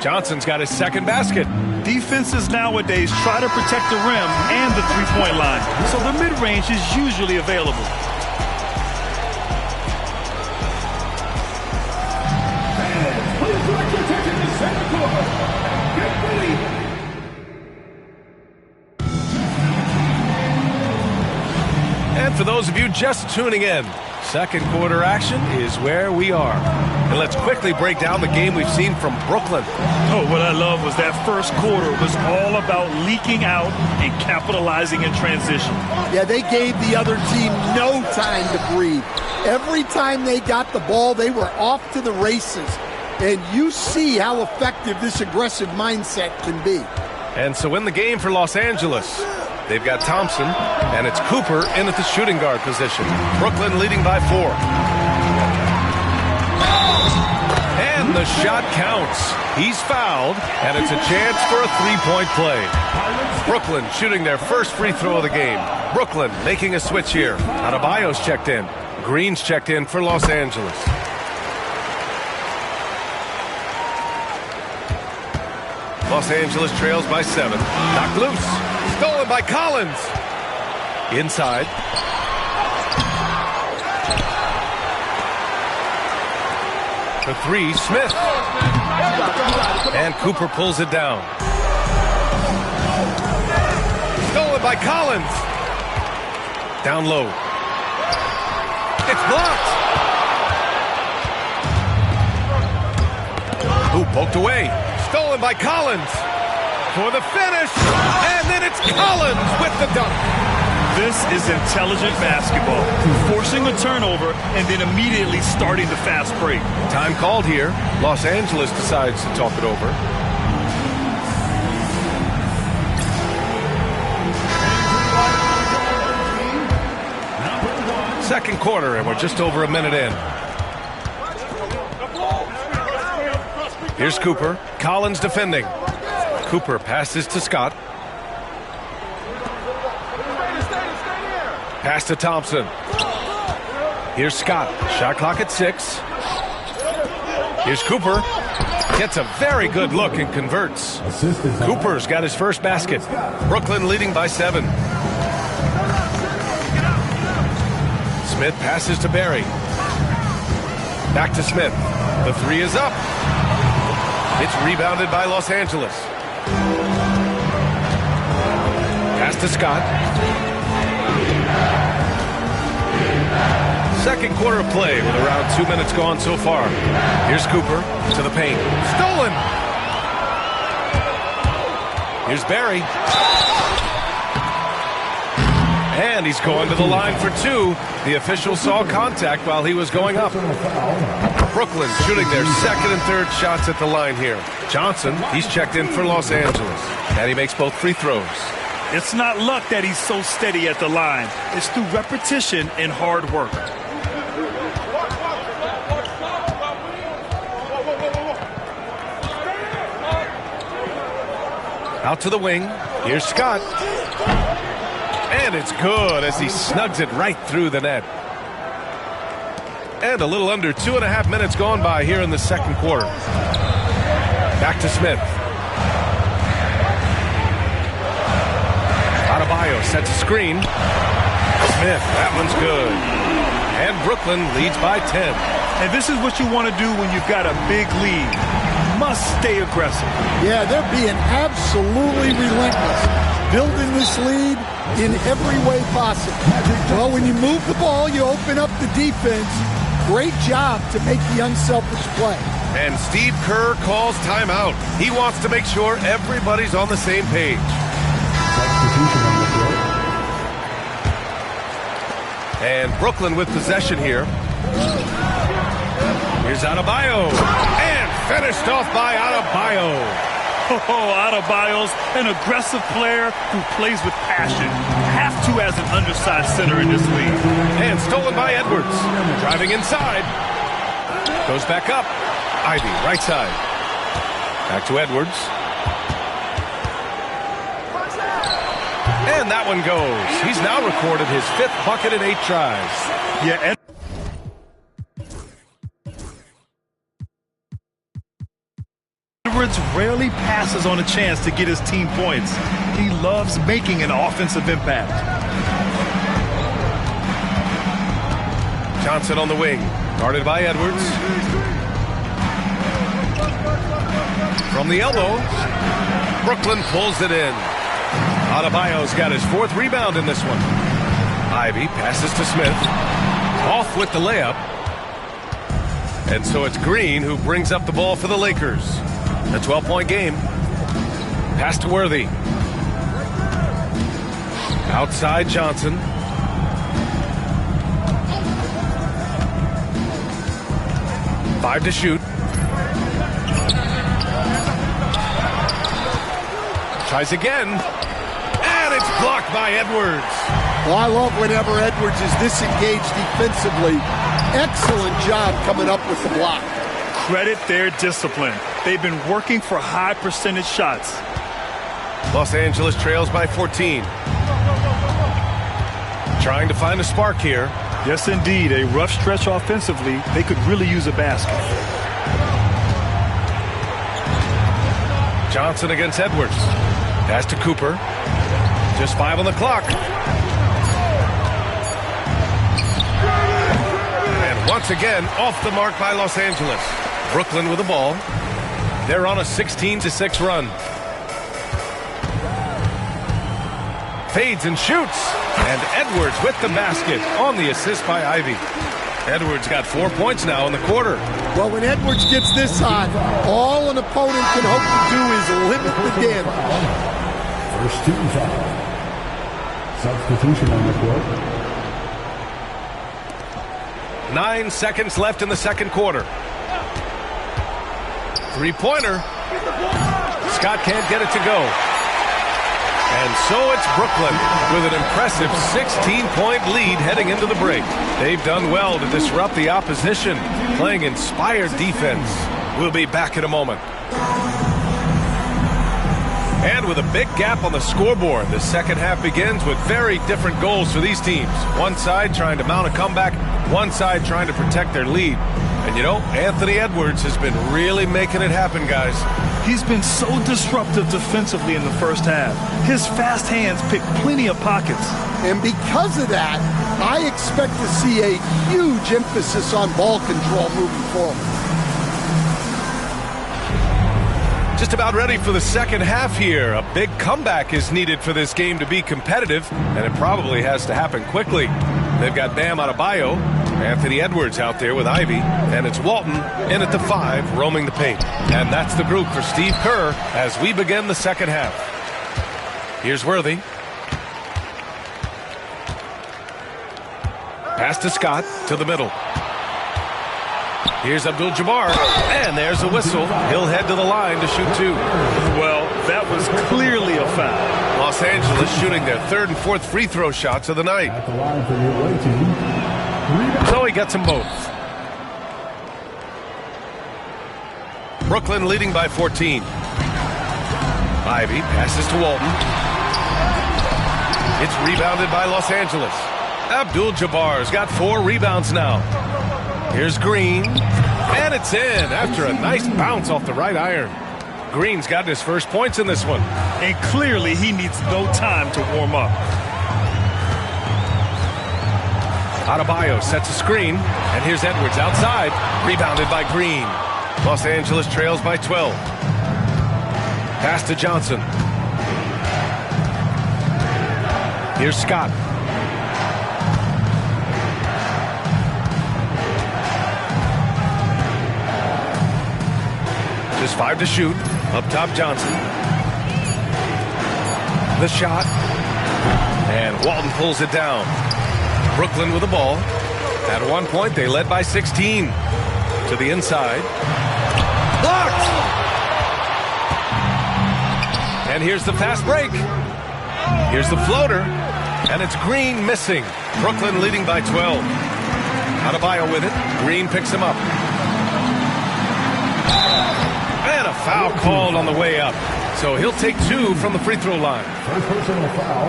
Johnson's got his second basket. Defenses nowadays try to protect the rim and the three-point line, so the mid-range is usually available. And for those of you just tuning in, second quarter action is where we are. And let's quickly break down the game we've seen from Brooklyn. Oh, what I love was that first quarter was all about leaking out and capitalizing in transition. Yeah, they gave the other team no time to breathe. Every time they got the ball, they were off to the races. And you see how effective this aggressive mindset can be. And so in the game for Los Angeles, they've got Thompson, and it's Cooper in at the shooting guard position. Brooklyn leading by 4. And the shot counts. He's fouled, and it's a chance for a three-point play. Brooklyn shooting their first free throw of the game. Brooklyn making a switch here. Adebayo's checked in. Green's checked in for Los Angeles. Los Angeles trails by 7. Knocked loose. Stolen by Collins. Inside. For 3, Smith. And Cooper pulls it down. Stolen by Collins. Down low. It's blocked. Ooh, poked away. Stolen by Collins. For the finish. And then it's Collins with the dunk. This is intelligent basketball. Forcing a turnover and then immediately starting the fast break. Time called here. Los Angeles decides to talk it over. Second quarter, and we're just over a minute in. Here's Cooper. Collins defending. Cooper passes to Scott. Pass to Thompson. Here's Scott. Shot clock at 6. Here's Cooper. Gets a very good look and converts. Cooper's got his first basket. Brooklyn leading by 7. Smith passes to Barry. Back to Smith. The 3 is up. It's rebounded by Los Angeles. Pass to Scott. Second quarter of play with around 2 minutes gone so far. Here's Cooper to the paint. Stolen! Here's Barry. And he's going to the line for 2. The official saw contact while he was going up. Brooklyn shooting their second and third shots at the line here. Johnson, he's checked in for Los Angeles. And he makes both free throws. It's not luck that he's so steady at the line. It's through repetition and hard work. Out to the wing. Here's Scott. And it's good as he snugs it right through the net. And a little under 2.5 minutes gone by here in the second quarter. Back to Smith. Adebayo sets a screen. Smith, that one's good. And Brooklyn leads by 10. And this is what you want to do when you've got a big lead. Must stay aggressive. Yeah, they're being absolutely relentless, building this lead in every way possible. Well, when you move the ball, you open up the defense. Great job to make the unselfish play. And Steve Kerr calls timeout. He wants to make sure everybody's on the same page. And Brooklyn with possession here. Here's Adebayo. And finished off by Adebayo. Oh, Adebayo's an aggressive player who plays with passion. Have to as an undersized center in this league. And stolen by Edwards. Driving inside. Goes back up. Ivy, right side. Back to Edwards. And that one goes. He's now recorded his 5th bucket in 8 tries. Yeah, Edwards rarely passes on a chance to get his team points. He loves making an offensive impact. Johnson on the wing. Guarded by Edwards. From the elbow. Brooklyn pulls it in. Adebayo's got his 4th rebound in this one. Ivy passes to Smith. Off with the layup. And so it's Green who brings up the ball for the Lakers. A 12-point game. Pass to Worthy. Outside Johnson. Five to shoot. Tries again. And it's blocked by Edwards. Well, I love whenever Edwards is disengaged defensively. Excellent job coming up with the block. Credit their discipline. They've been working for high percentage shots. Los Angeles trails by 14. Trying to find a spark here. Yes, indeed. A rough stretch offensively. They could really use a basket. Johnson against Edwards. Pass to Cooper. Just 5 on the clock. And once again, off the mark by Los Angeles. Brooklyn with the ball. They're on a 16-6 run. Fades and shoots. And Edwards with the basket on the assist by Ivy. Edwards got 4 points now in the quarter. Well, when Edwards gets this hot, all an opponent can hope to do is limit the damage. First team foul. Substitution on the court. 9 seconds left in the second quarter. Three-pointer. Scott can't get it to go. And so it's Brooklyn with an impressive 16-point lead heading into the break. They've done well to disrupt the opposition, playing inspired defense. We'll be back in a moment. And with a big gap on the scoreboard, the second half begins with very different goals for these teams. One side trying to mount a comeback, one side trying to protect their lead. And you know, Anthony Edwards has been really making it happen, guys. He's been so disruptive defensively in the first half. His fast hands pick plenty of pockets. And because of that, I expect to see a huge emphasis on ball control moving forward. Just about ready for the second half here. A big comeback is needed for this game to be competitive, and it probably has to happen quickly. They've got Bam Adebayo, Anthony Edwards out there with Ivy, and it's Walton in at the 5, roaming the paint. And that's the group for Steve Kerr as we begin the second half. Here's Worthy. Pass to Scott to the middle. Here's Abdul-Jabbar, and there's a whistle. He'll head to the line to shoot 2. Well, that was clearly a foul. Los Angeles shooting their 3rd and 4th free throw shots of the night. At the line for the away team. So he gets them both. Brooklyn leading by 14. Ivy passes to Walton. It's rebounded by Los Angeles. Abdul-Jabbar's got 4 rebounds now. Here's Green, and it's in after a nice bounce off the right iron. Green's gotten his first points in this one. And clearly he needs no time to warm up. Adebayo sets a screen, and here's Edwards outside, rebounded by Green. Los Angeles trails by 12. Pass to Johnson. Here's Scott. Just 5 to shoot. Up top, Johnson. The shot. And Walton pulls it down. Brooklyn with the ball. At one point, they led by 16. To the inside. Blocked! And here's the fast break. Here's the floater. And it's Green missing. Brooklyn leading by 12. Adebayo with it. Green picks him up. And a foul called on the way up. So he'll take 2 from the free throw line.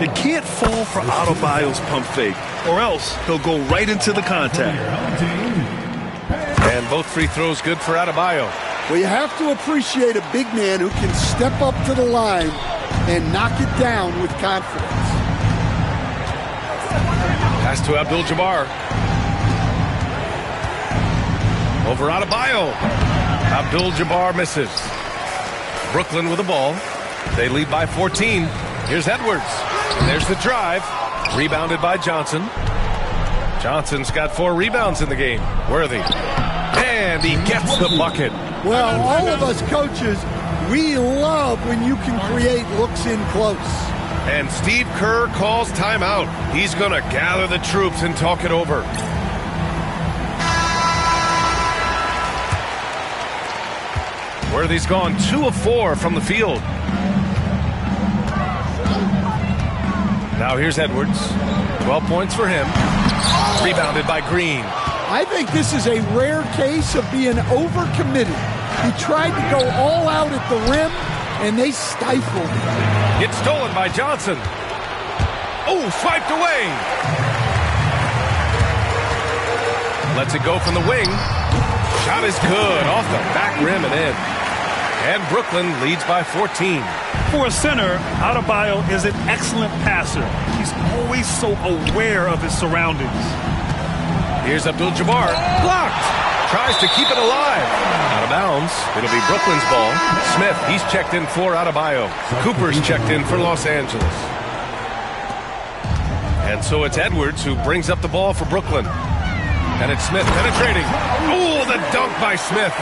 You can't fall for Adebayo's pump fake, or else he'll go right into the contact. And both free throws good for Adebayo. Well, you have to appreciate a big man who can step up to the line and knock it down with confidence. Pass to Abdul-Jabbar. Over Adebayo. Abdul-Jabbar misses. Brooklyn with the ball. They lead by 14. Here's Edwards. And there's the drive. Rebounded by Johnson. Johnson's got 4 rebounds in the game. Worthy. And he gets the bucket. Well, all of us coaches, we love when you can create looks in close. And Steve Kerr calls timeout. He's going to gather the troops and talk it over. Worthy's gone 2 of 4 from the field. Now here's Edwards. 12 points for him. Rebounded by Green. I think this is a rare case of being overcommitted. He tried to go all out at the rim, and they stifled him. It's stolen by Johnson. Oh, swiped away. Lets it go from the wing. Shot is good. Off the back rim and in. And Brooklyn leads by 14. For a center, Adebayo is an excellent passer. He's always so aware of his surroundings. Here's Abdul-Jabbar. Blocked. Tries to keep it alive. Out of bounds. It'll be Brooklyn's ball. Smith, he's checked in for Adebayo. Cooper's checked in for Los Angeles. And so it's Edwards who brings up the ball for Brooklyn. And it's Smith penetrating. Oh, the dunk by Smith.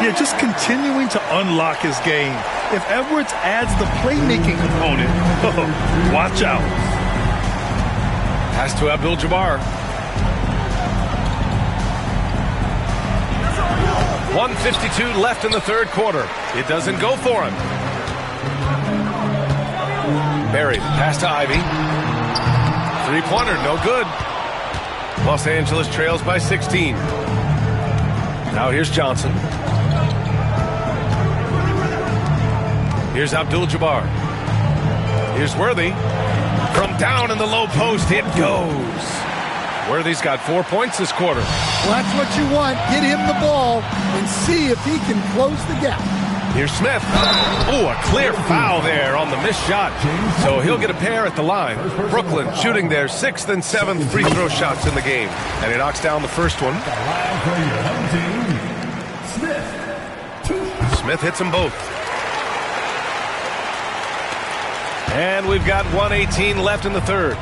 Yeah, just continuing to unlock his game. If Edwards adds the playmaking component, watch out. Pass to Abdul-Jabbar. 1:52 left in the third quarter. It doesn't go for him. Buried. Pass to Ivy. Three-pointer, no good. Los Angeles trails by 16. Now here's Johnson. Here's Abdul-Jabbar. Here's Worthy. From down in the low post, it goes. Worthy's got 4 points this quarter. Well, that's what you want. Get him the ball and see if he can close the gap. Here's Smith. Oh, a clear foul there on the missed shot. So he'll get a pair at the line. Brooklyn shooting their 6th and 7th free throw shots in the game. And he knocks down the first one. Smith hits them both. And we've got 1:18 left in the third.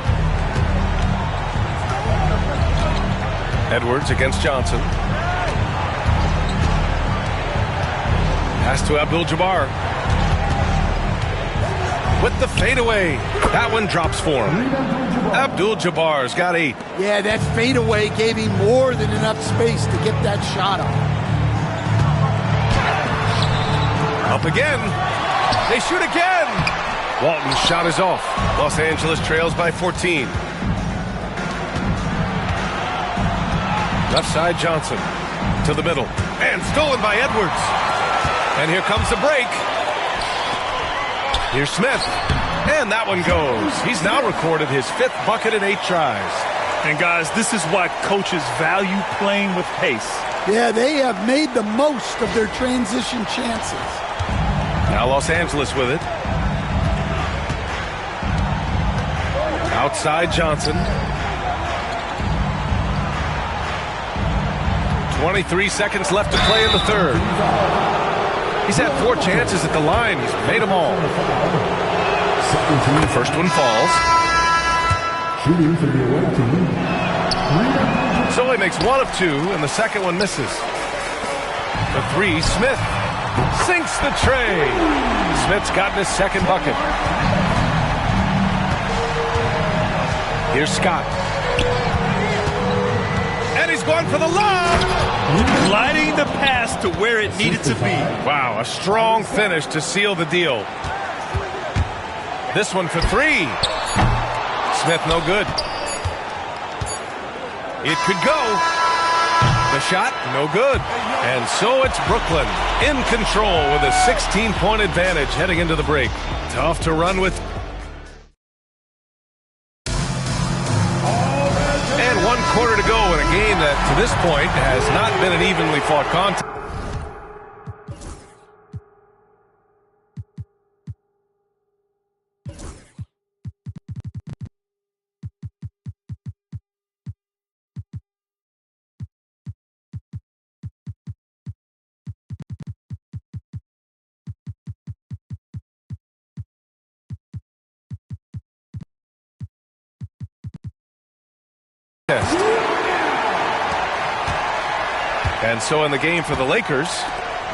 Edwards against Johnson. Pass to Abdul-Jabbar. With the fadeaway. That one drops for him. Abdul-Jabbar's got 8. Yeah, that fadeaway gave him more than enough space to get that shot off. Up again. They shoot again. Walton's shot is off. Los Angeles trails by 14. Left side Johnson. To the middle. And stolen by Edwards. And here comes the break. Here's Smith. And that one goes. He's now recorded his 5th bucket in 8 tries. And guys, this is why coaches value playing with pace. Yeah, they have made the most of their transition chances. Now Los Angeles with it. Outside Johnson. 23 seconds left to play in the third. He's had 4 chances at the line. He's made them all. The first one falls. Shooting for the away team. So he makes 1 of 2, and the second one misses. The 3, Smith sinks the tray. Smith's gotten his second bucket. Here's Scott. And he's going for the lob. Gliding the pass to where it needed to be. Wow, a strong finish to seal the deal. This one for 3. Smith no good. It could go. The shot, no good. And so it's Brooklyn in control with a 16-point advantage heading into the break. Tough to run with. And 1 quarter to go in a game that, to this point, has not been an evenly fought contest. And so in the game for the Lakers,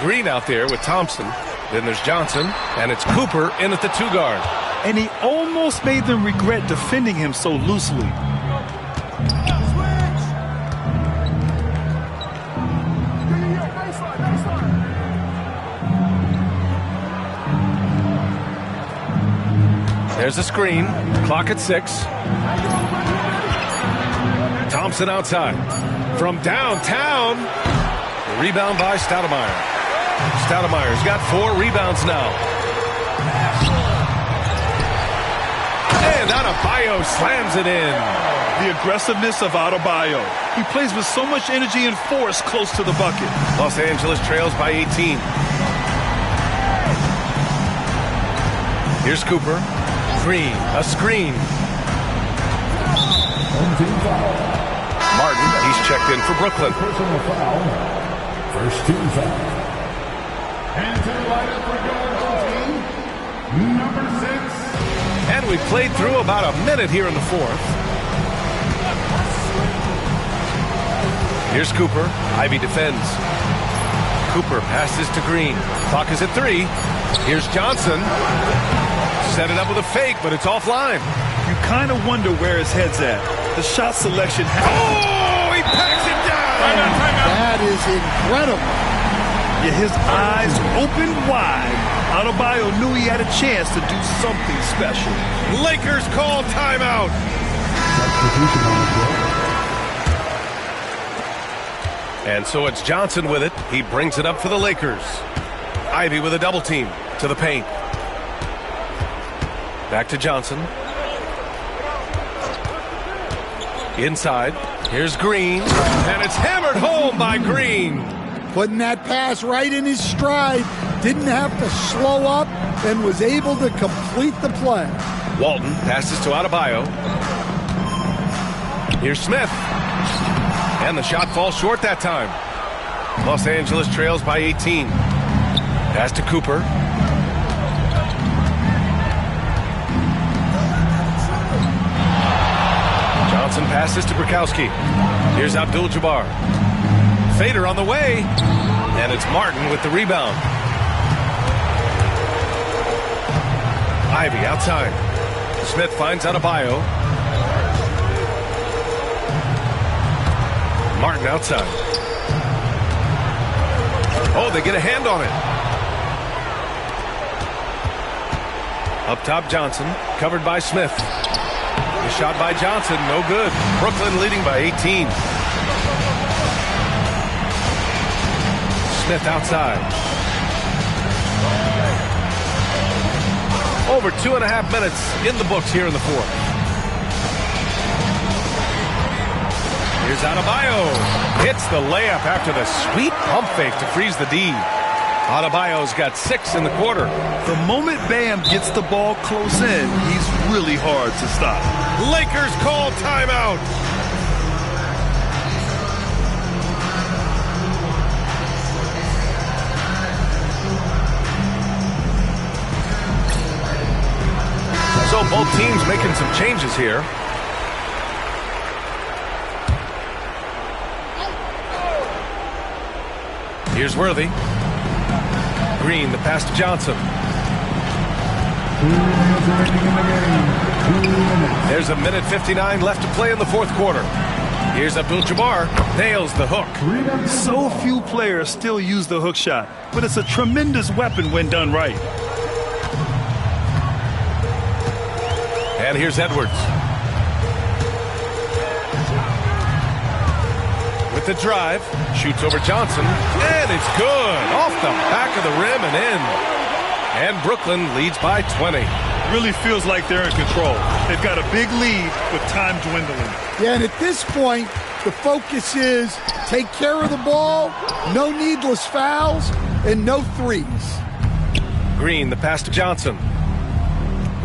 Green out there with Thompson. Then there's Johnson, and it's Cooper in at the 2 guard. And he almost made them regret defending him so loosely. There's a screen. Clock at 6. Thompson outside. From downtown. Rebound by Stoudemire. Stoudemire's got 4 rebounds now. And Adebayo slams it in. The aggressiveness of Adebayo. He plays with so much energy and force close to the bucket. Los Angeles trails by 18. Here's Cooper. Green, a screen. Martin, he's checked in for Brooklyn. Personal foul. First team foul. And to the lineup for your home team, number 6. And we played through about a minute here in the fourth. Here's Cooper. Ivy defends. Cooper passes to Green. Clock is at 3. Here's Johnson. Set it up with a fake, but it's offline. You kind of wonder where his head's at. The shot selection. Oh, he packs it down. Timeout. That is incredible. Yeah, his eyes opened wide. Adebayo knew he had a chance to do something special. Lakers call timeout. Substitution on the floor. And so it's Johnson with it. He brings it up for the Lakers. Ivy with a double team to the paint. Back to Johnson. Inside. Here's Green. And it's hammered home by Green. Putting that pass right in his stride. Didn't have to slow up and was able to complete the play. Walton passes to Adebayo. Here's Smith. And the shot falls short that time. Los Angeles trails by 18. Pass to Cooper. Johnson passes to Bukowski. Here's Abdul-Jabbar. Fader on the way. And it's Martin with the rebound. Ivy outside. Smith finds Adebayo. Martin outside. Oh, they get a hand on it. Up top, Johnson. Covered by Smith. The shot by Johnson, no good. Brooklyn leading by 18. Smith outside. Over 2.5 minutes in the books here in the fourth. Here's Adebayo. Hits the layup after the sweet pump fake to freeze the D. Adebayo's got 6 in the quarter. The moment Bam gets the ball close in, he's really hard to stop. Lakers call timeout. So both teams making some changes here. Here's Worthy. Green, the pass to Johnson. There's a minute 59 left to play in the fourth quarter. Here's Abdul-Jabbar, nails the hook. So few players still use the hook shot, but it's a tremendous weapon when done right. And here's Edwards. With the drive, shoots over Johnson, and it's good. Off the back of the rim and in. And Brooklyn leads by 20. Really feels like they're in control. They've got a big lead with time dwindling. Yeah, and at this point, the focus is take care of the ball, no needless fouls, and no threes. Green, the pass to Johnson.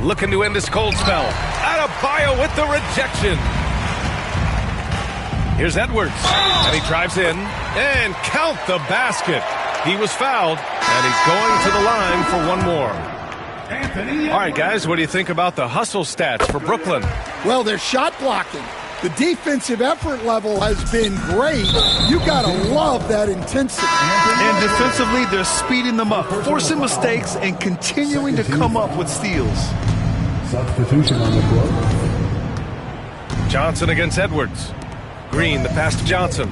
Looking to end this cold spell. Adebayo with the rejection. Here's Edwards, and he drives in, and count the basket. He was fouled, and he's going to the line for one more. All right, guys, what do you think about the hustle stats for Brooklyn? Well, they're shot blocking. The defensive effort level has been great. You got to love that intensity. And defensively, they're speeding them up, forcing mistakes, and continuing to come up with steals. Substitution on the floor. Johnson against Edwards. Green, the pass to Johnson.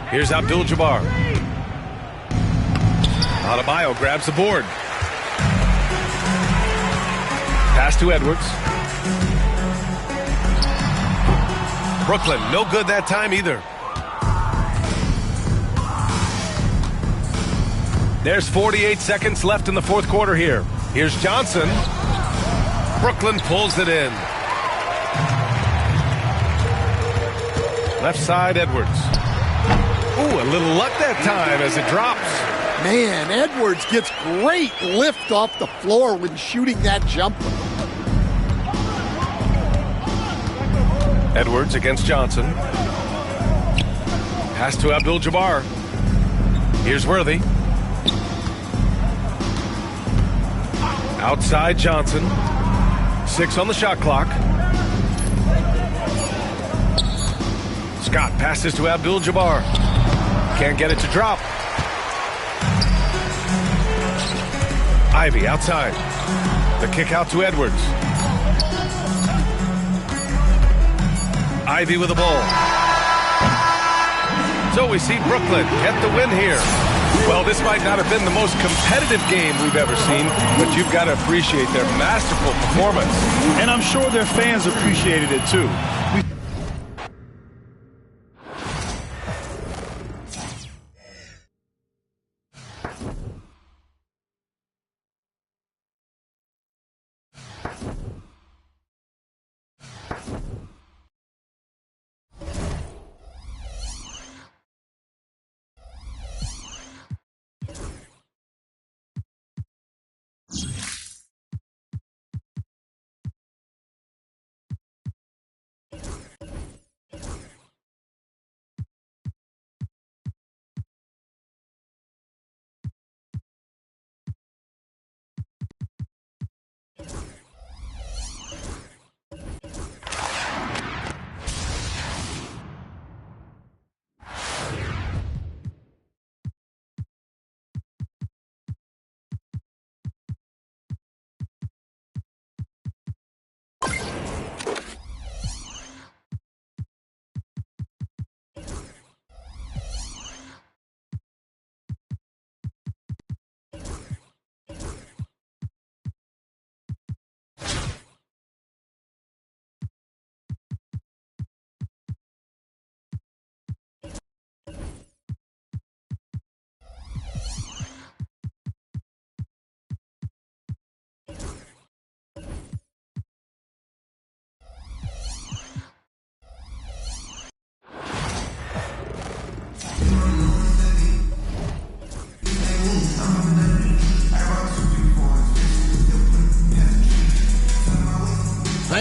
Here's Abdul-Jabbar. Adebayo grabs the board. Pass to Edwards. Brooklyn, no good that time either. There's 48 seconds left in the fourth quarter here. Here's Johnson. Brooklyn pulls it in. Left side, Edwards. Ooh, a little luck that time as it drops. Man, Edwards gets great lift off the floor when shooting that jumper. Edwards against Johnson. Pass to Abdul-Jabbar. Here's Worthy. Outside Johnson. 6 on the shot clock. Scott passes to Abdul-Jabbar. Can't get it to drop. Ivy outside. The kick out to Edwards. Ivy with the ball. So we see Brooklyn get the win here. Well, this might not have been the most competitive game we've ever seen, but you've got to appreciate their masterful performance. And I'm sure their fans appreciated it too.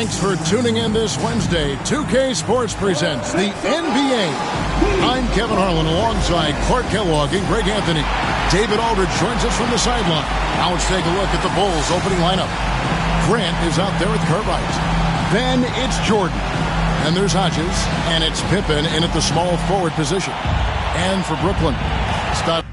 Thanks for tuning in this Wednesday. 2K Sports presents the NBA. I'm Kevin Harlan alongside Clark Kellogg and Greg Anthony. David Aldridge joins us from the sideline. Now let's take a look at the Bulls' opening lineup. Grant is out there with Cartwright. Then it's Jordan. And there's Hodges. And it's Pippen in at the small forward position. And for Brooklyn, stop.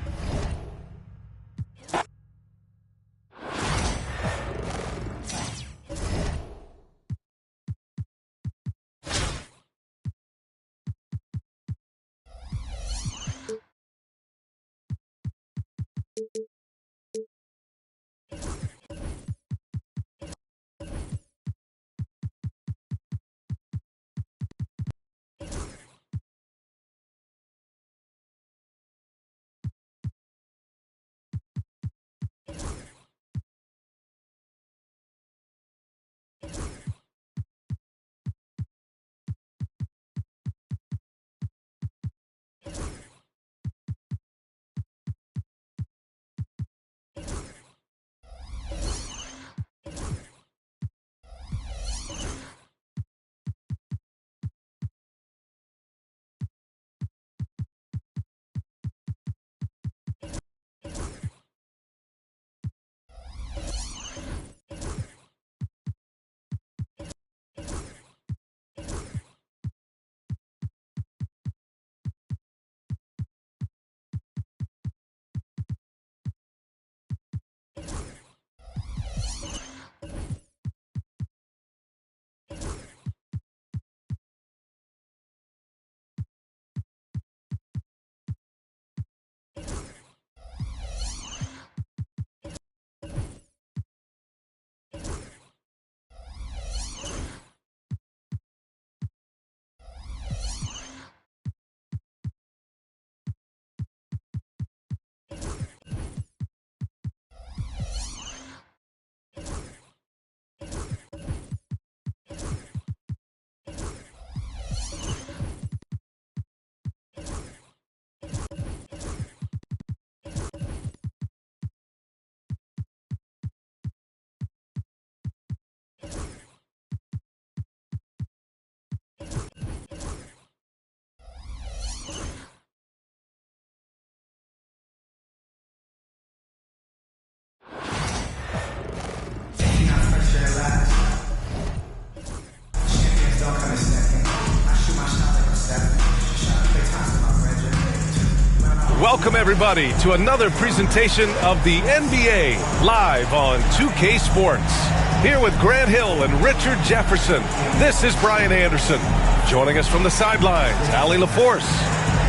Welcome, everybody, to another presentation of the NBA live on 2K Sports. Here with Grant Hill and Richard Jefferson, this is Brian Anderson. Joining us from the sidelines, Allie LaForce.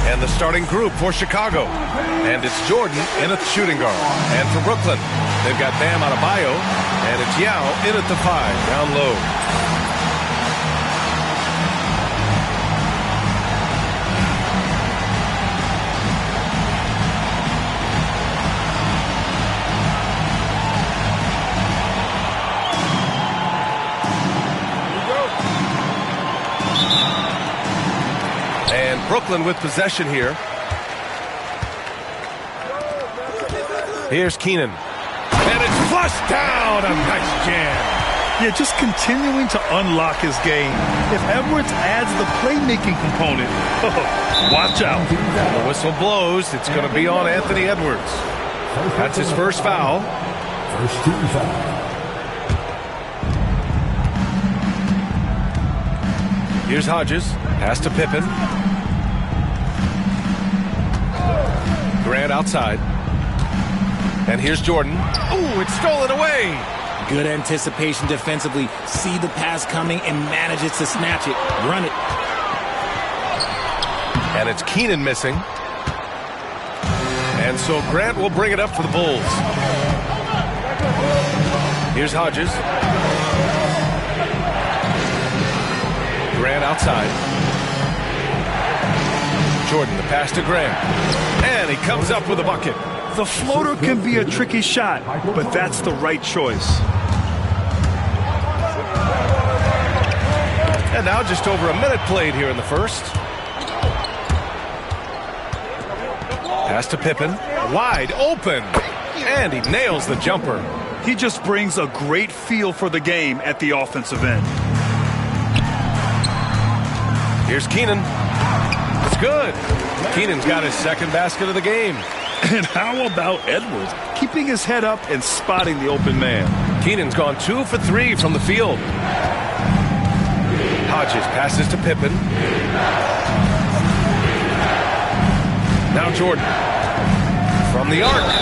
And the starting group for Chicago. And it's Jordan in at shooting guard. And for Brooklyn, they've got Bam Adebayo. And it's Yao in at the 5, down low. Brooklyn with possession here. Here's Keenan. And it's flushed down. A nice jam. Yeah, just continuing to unlock his game. If Edwards adds the playmaking component, watch out. The whistle blows. It's going to be on Anthony Edwards. That's his first foul. First team foul. Here's Hodges. Pass to Pippen. Grant outside. And here's Jordan. Ooh, it's stolen away. Good anticipation defensively. See the pass coming and manage it to snatch it. Run it. And it's Keenan missing. And so Grant will bring it up for the Bulls. Here's Hodges. Grant outside. Jordan, the pass to Grant. And he comes up with a bucket. The floater can be a tricky shot, but that's the right choice. And now just over a minute played here in the first. Pass to Pippen. Wide open. And he nails the jumper. He just brings a great feel for the game at the offensive end. Here's Keenan. It's good. Keenan's got his second basket of the game. And how about Edwards keeping his head up and spotting the open man? Keenan's gone 2 for 3 from the field. Hodges passes to Pippen. Now Jordan. From the arc.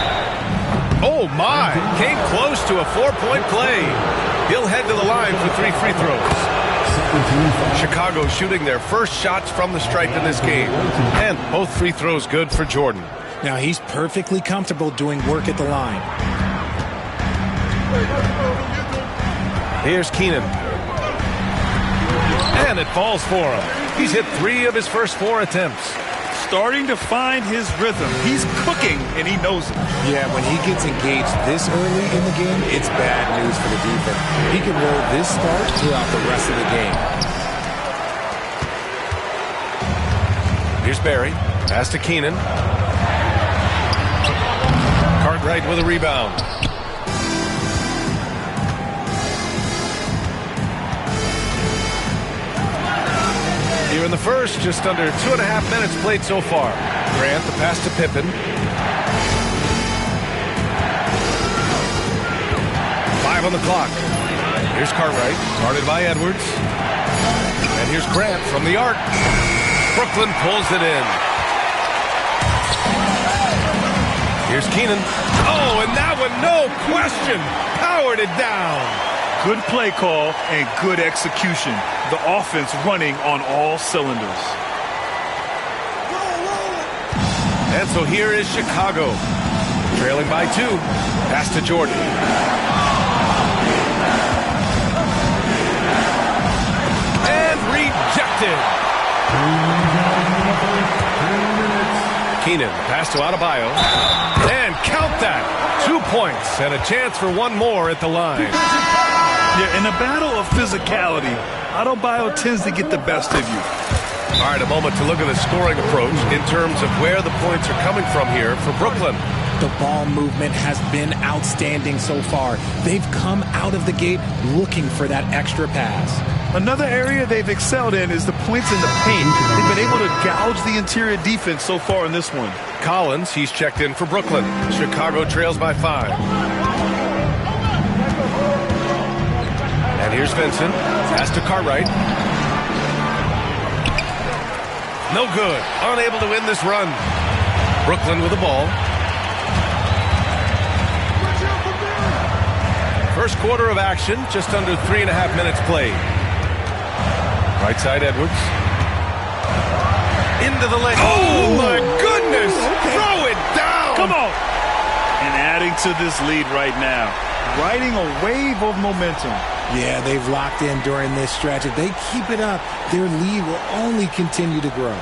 Oh, my. Came close to a 4-point play. He'll head to the line for 3 free throws. Chicago shooting their first shots from the stripe in this game. And both free throws good for Jordan. Now he's perfectly comfortable doing work at the line. Here's Keenan. And it falls for him. He's hit 3 of his first 4 attempts. Starting to find his rhythm. He's cooking, and he knows it. Yeah, when he gets engaged this early in the game, it's bad news for the defense. He can roll this start throughout the rest of the game. Here's Barry. Pass to Keenan. Cartwright with a rebound. Here in the first, just under 2.5 minutes played so far. Grant, the pass to Pippen. 5 on the clock. Here's Cartwright, guarded by Edwards. And here's Grant from the arc. Brooklyn pulls it in. Here's Keenan. Oh, and that one, no question, powered it down. Good play call and good execution. The offense running on all cylinders. And so here is Chicago, trailing by 2. Pass to Jordan. And rejected. Keenan, pass to Adebayo. And count that. 2 points and a chance for one more at the line. Yeah, in a battle of physicality, Adebayo tends to get the best of you. All right, a moment to look at the scoring approach in terms of where the points are coming from here for Brooklyn. The ball movement has been outstanding so far. They've come out of the gate looking for that extra pass. Another area they've excelled in is the points in the paint. They've been able to gouge the interior defense so far in this one. Collins, he's checked in for Brooklyn. Chicago trails by 5. And here's Vincent. Pass to Cartwright. No good. Unable to win this run. Brooklyn with the ball. First quarter of action, just under 3.5 minutes played. Right side, Edwards. Into the lane. Oh, my goodness. Throw it down. Come on. And adding to this lead right now. Riding a wave of momentum. Yeah, they've locked in during this stretch. If they keep it up, their lead will only continue to grow.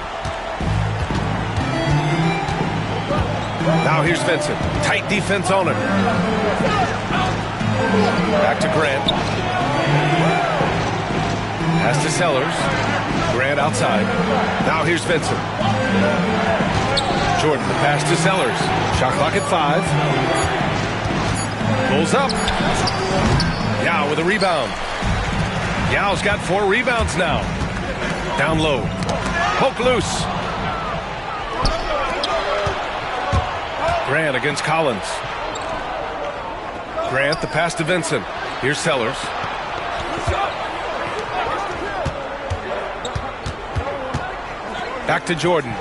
Now here's Vincent. Tight defense on him. Back to Grant. Pass to Sellers. Grant outside. Now here's Vincent. Jordan, the pass to Sellers. Shot clock at 5. Pulls up. Yao with a rebound. Yao's got 4 rebounds now. Down low. Poke loose. Grant against Collins. Grant, the pass to Vincent. Here's Sellers. Back to Jordan.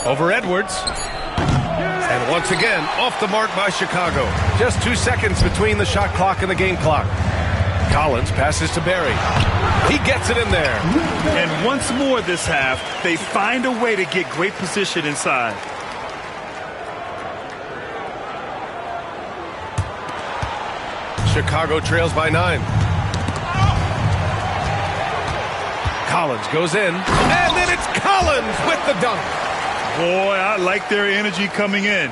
Over Edwards. And once again, off the mark by Chicago. Just 2 seconds between the shot clock and the game clock. Collins passes to Barry. He gets it in there. And once more this half, they find a way to get great position inside. Chicago trails by 9. Collins goes in. And then it's Collins with the dunk. Boy, I like their energy coming in.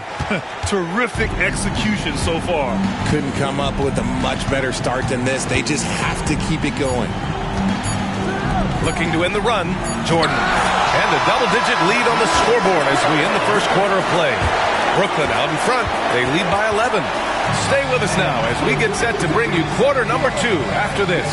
Terrific execution so far. Couldn't come up with a much better start than this. They just have to keep it going. Looking to end the run, Jordan. And a double-digit lead on the scoreboard as we end the first quarter of play. Brooklyn out in front. They lead by 11. Stay with us now as we get set to bring you quarter number 2 after this.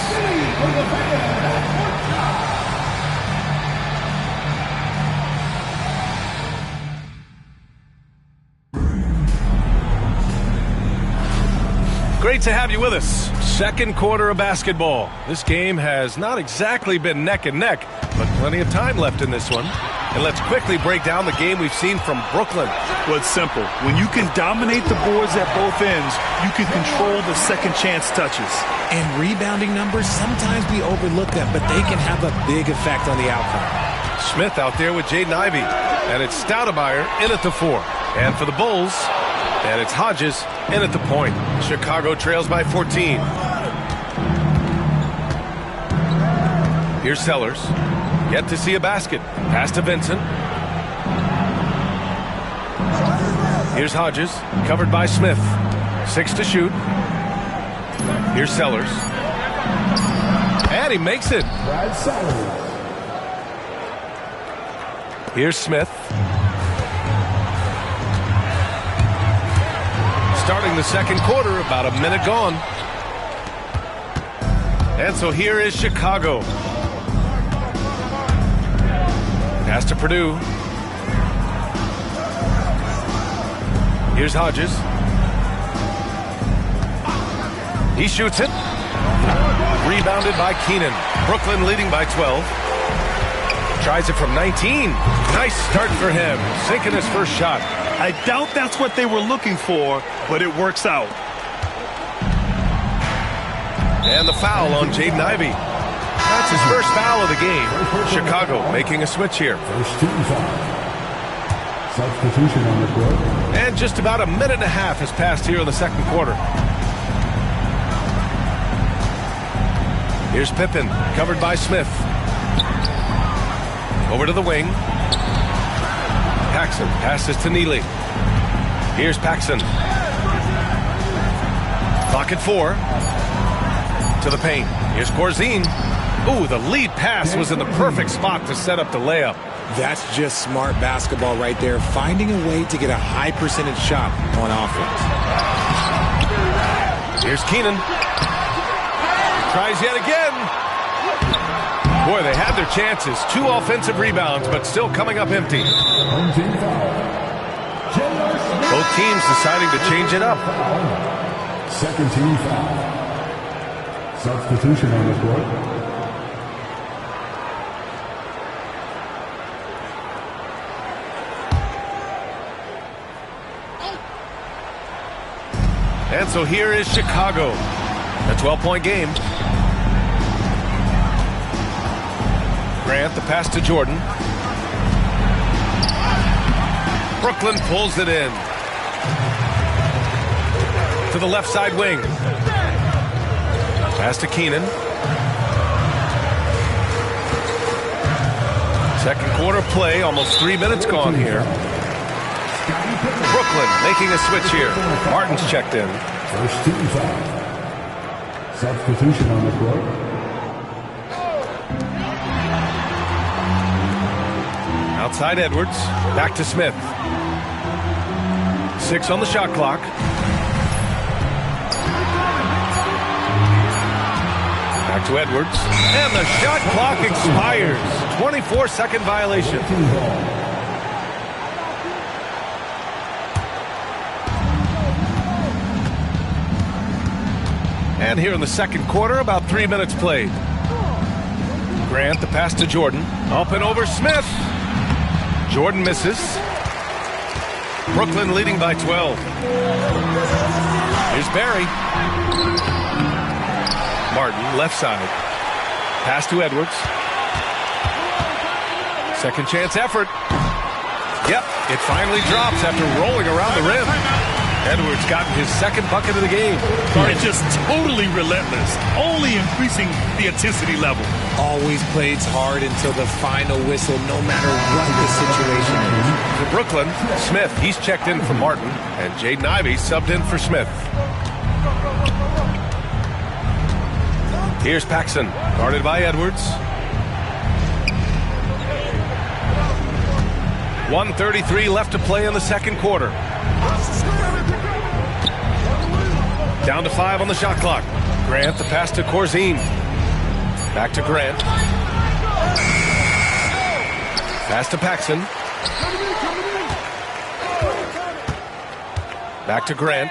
Great to have you with us. Second quarter of basketball. This game has not exactly been neck and neck, but plenty of time left in this one. And let's quickly break down the game we've seen from Brooklyn. Well, it's simple. When you can dominate the boards at both ends, you can control the second chance touches. And rebounding numbers, sometimes we overlook them, but they can have a big effect on the outcome. Smith out there with Jaden Ivey. And it's Stoudemire in at the 4. And for the Bulls, and it's Hodges in at the point. Chicago trails by 14. Here's Sellers. Yet to see a basket. Pass to Vincent. Here's Hodges. Covered by Smith. 6 to shoot. Here's Sellers. And he makes it. Here's Smith. Starting the second quarter, about a minute gone. And so here is Chicago. Pass to Purdue. Here's Hodges. He shoots it. Rebounded by Keenan. Brooklyn leading by 12. Tries it from 19. Nice start for him. Sinking his first shot. I doubt that's what they were looking for, but it works out. And the foul on Jaden Ivey. That's his first foul of the game. Chicago making a switch here. First team foul. Substitution on the court. And just about a minute and a half has passed here in the second quarter. Here's Pippen, covered by Smith. Over to the wing. Paxson passes to Neely. Here's Paxson. Clock at 4. To the paint. Here's Corzine. Ooh, the lead pass was in the perfect spot to set up the layup. That's just smart basketball right there, finding a way to get a high percentage shot on offense. Here's Keenan. Tries yet again. Boy, they had their chances. 2 offensive rebounds, but still coming up empty. Both teams deciding to change it up. Second team foul. Substitution on the court. And so here is Chicago. A 12-point game. Grant, the pass to Jordan. Brooklyn pulls it in. To the left side wing. Pass to Keenan. Second quarter play, almost 3 minutes gone here. Brooklyn making a switch here. Martin's checked in. First team foul. Substitution on the court. Outside Edwards. Back to Smith. 6 on the shot clock. Back to Edwards. And the shot clock expires. 24-second violation. And here in the second quarter, about 3 minutes played. Grant, the pass to Jordan. Up and over Smith. Jordan misses. Brooklyn leading by 12. Here's Barry. Martin, left side. Pass to Edwards. Second chance effort. Yep, it finally drops after rolling around the rim. Edwards gotten his second bucket of the game. And just totally relentless, only increasing the intensity level. Always plays hard until the final whistle, no matter what the situation is. For Brooklyn, Smith, he's checked in for Martin, and Jaden Ivey subbed in for Smith. Here's Paxson, guarded by Edwards. 1:33 left to play in the second quarter. Down to 5 on the shot clock. Grant, the pass to Corzine. Back to Grant. Pass to Paxson. Back to Grant.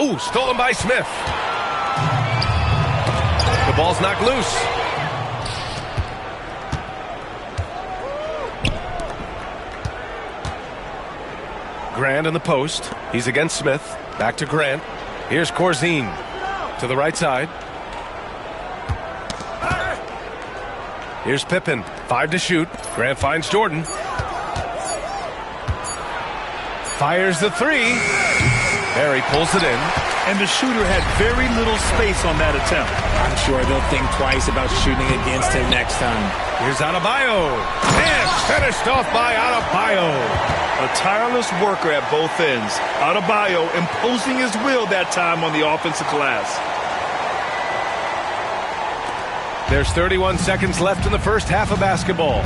Ooh, stolen by Smith. The ball's knocked loose. Grant in the post. He's against Smith. Back to Grant. Here's Corzine to the right side. Here's Pippen. 5 to shoot. Grant finds Jordan. Fires the 3. Barry pulls it in. And the shooter had very little space on that attempt. I'm sure they'll think twice about shooting against him next time. Here's Adebayo. And finished off by Adebayo. A tireless worker at both ends. Adebayo imposing his will that time on the offensive glass. There's 31 seconds left in the first half of basketball.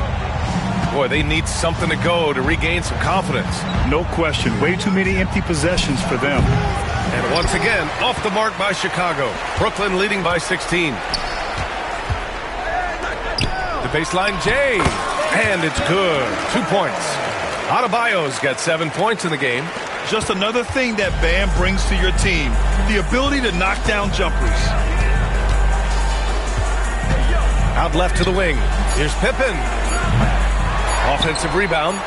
Boy, they need something to go to regain some confidence. No question. Way too many empty possessions for them. And once again, off the mark by Chicago. Brooklyn leading by 16. The baseline J. And it's good. 2 points. Adebayo's got 7 points in the game. Just another thing that Bam brings to your team. The ability to knock down jumpers. Out left to the wing. Here's Pippen. Offensive rebound.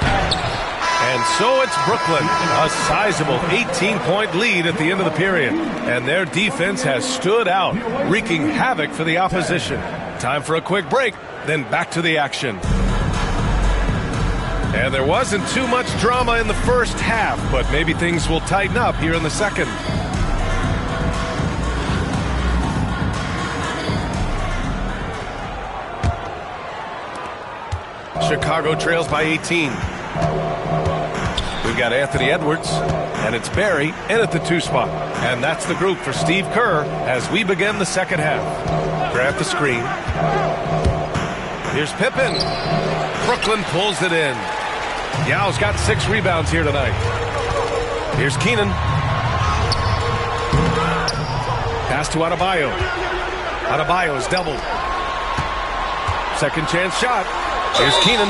And so it's Brooklyn. A sizable 18-point lead at the end of the period. And their defense has stood out, wreaking havoc for the opposition. Time for a quick break, then back to the action. And there wasn't too much drama in the first half, but maybe things will tighten up here in the second. Chicago trails by 18. We've got Anthony Edwards, and it's Barry in at the 2 spot. And that's the group for Steve Kerr as we begin the second half. Grab the screen. Here's Pippen. Brooklyn pulls it in. Yao's got 6 rebounds here tonight. Here's Keenan. Pass to Adebayo. Adebayo's doubled. Second chance shot. Here's Keenan.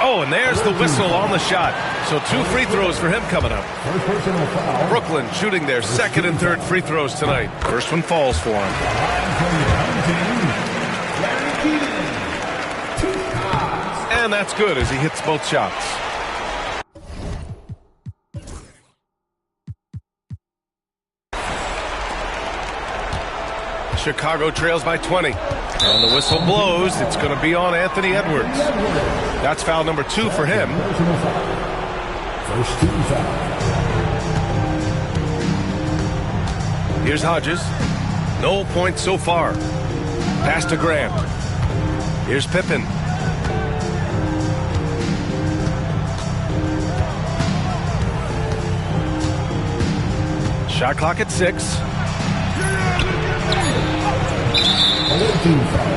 Oh, and there's the whistle on the shot. So 2 free throws for him coming up. Brooklyn shooting their second and third free throws tonight. First one falls for him. And that's good as he hits both shots. Chicago trails by 20. And the whistle blows. It's going to be on Anthony Edwards. That's foul number 2 for him. First team foul. Here's Hodges. No points so far. Pass to Grant. Here's Pippen. Shot clock at 6. Team foul.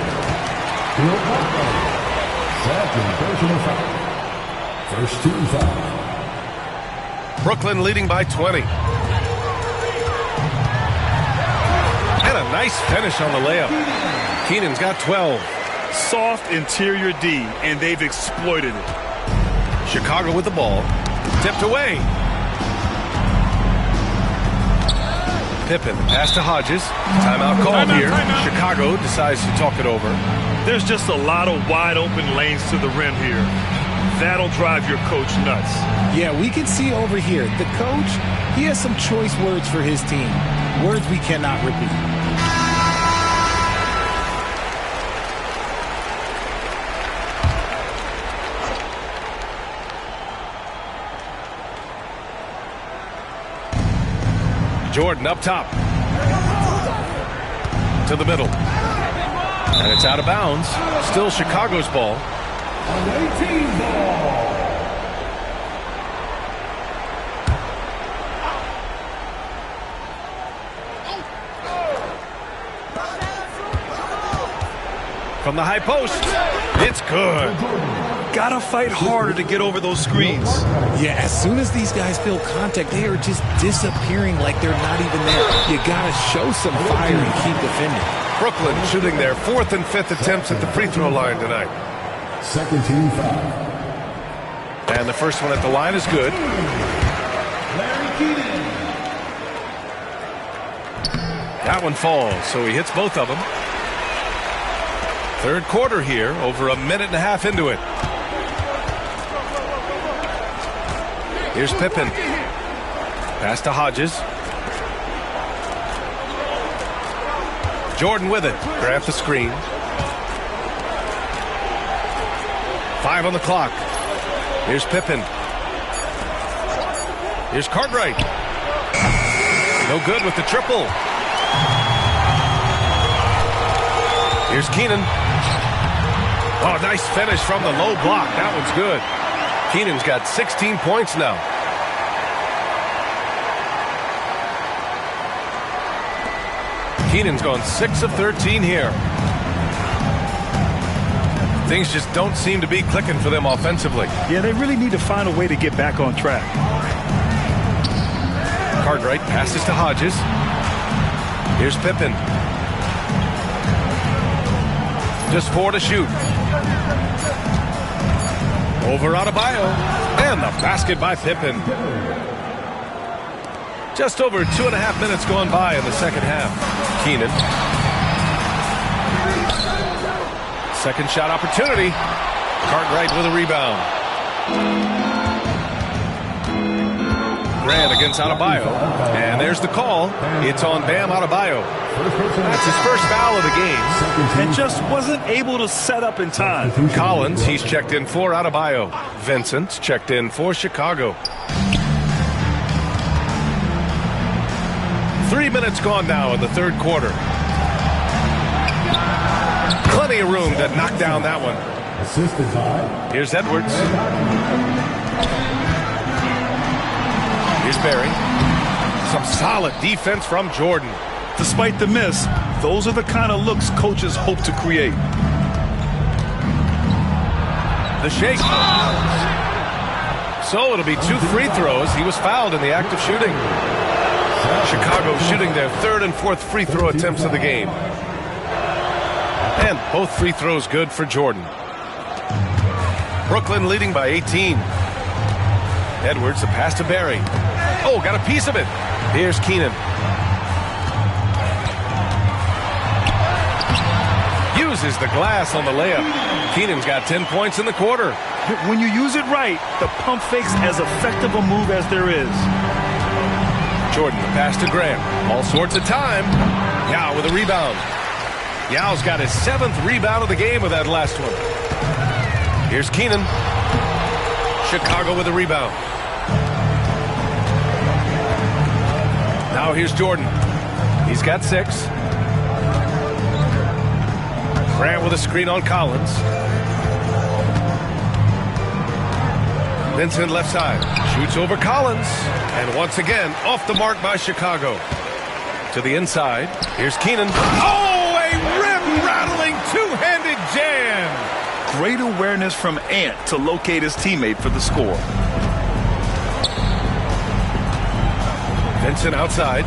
Second personal foul. First team foul. Brooklyn leading by 20. And a nice finish on the layup. Keenan's got 12. Soft interior D, and they've exploited it. Chicago with the ball. Tipped away. Pippen, pass to Hodges. Timeout called here. Chicago decides to talk it over. There's just a lot of wide open lanes to the rim here. That'll drive your coach nuts. Yeah, we can see over here. The coach, he has some choice words for his team. Words we cannot repeat. Jordan up top. To the middle. And it's out of bounds. Still Chicago's ball. Away team ball. From the high post. It's good. Gotta fight harder to get over those screens. Yeah, as soon as these guys feel contact, they are just disappearing like they're not even there. You gotta show some fire and keep defending. Brooklyn shooting their 4th and 5th attempts at the free throw line tonight. Second team foul. And the first one at the line is good. That one falls, so he hits both of them. Third quarter here, over a minute and a half into it. Here's Pippen. Pass to Hodges. Jordan with it. Grab the screen. 5 on the clock. Here's Pippen. Here's Cartwright. No good with the triple. Here's Keenan. Oh, nice finish from the low block. That one's good. Keenan's got 16 points now. Keenan's gone 6 of 13 here. Things just don't seem to be clicking for them offensively. Yeah, they really need to find a way to get back on track. Cartwright passes to Hodges. Here's Pippen. Just 4 to shoot. Over Adebayo. And the basket by Pippen. Just over 2.5 minutes gone by in the second half. Keenan. Second shot opportunity. Cartwright with a rebound. Grant against Adebayo. And there's the call. It's on Bam Adebayo. That's his first foul of the game. And just wasn't able to set up in time. Collins, he's checked in for Adebayo. Vincent's checked in for Chicago. 3 minutes gone now in the third quarter. Plenty of room to knock down that one. Here's Edwards. Here's Barry. Some solid defense from Jordan. Despite the miss, those are the kind of looks coaches hope to create. The shake. So it'll be 2 free throws. He was fouled in the act of shooting. Chicago shooting their 3rd and 4th free throw attempts of the game. And both free throws good for Jordan. Brooklyn leading by 18. Edwards, the pass to Barry. Oh, got a piece of it. Here's Keenan. Uses the glass on the layup. Keenan's got 10 points in the quarter. When you use it right, the pump fake's as effective a move as there is. Jordan, the pass to Graham. All sorts of time. Yao with a rebound. Yao's got his 7th rebound of the game with that last one. Here's Keenan. Chicago with a rebound. Now here's Jordan. He's got 6. Grant with a screen on Collins. Vincent left side. Shoots over Collins. And once again, off the mark by Chicago. To the inside. Here's Keenan. Oh, a rim-rattling two-handed jam. Great awareness from Ant to locate his teammate for the score. Vincent outside.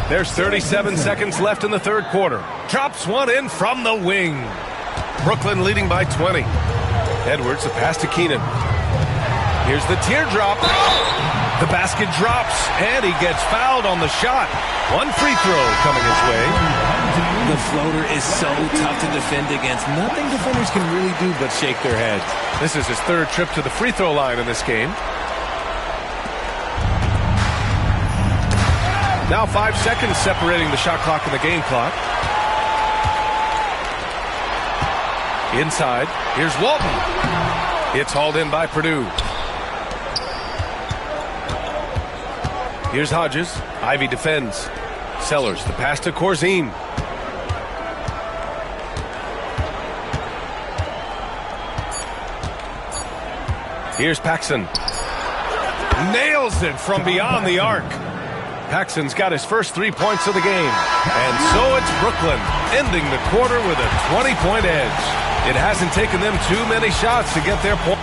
There's 37 seconds left in the third quarter. Drops one in from the wing. Brooklyn leading by 20. Edwards, the pass to Keenan. Here's the teardrop. The basket drops, and he gets fouled on the shot. One free throw coming his way. The floater is so tough to defend against. Nothing defenders can really do but shake their heads. This is his 3rd trip to the free throw line in this game. Now 5 seconds separating the shot clock and the game clock. Inside, here's Walton. It's hauled in by Purdue. Here's Hodges. Ivy defends. Sellers, the pass to Corzine. Here's Paxson. Nails it from beyond the arc. Paxson's got his first 3 points of the game. And so it's Brooklyn, ending the quarter with a 20-point edge. It hasn't taken them too many shots to get their point.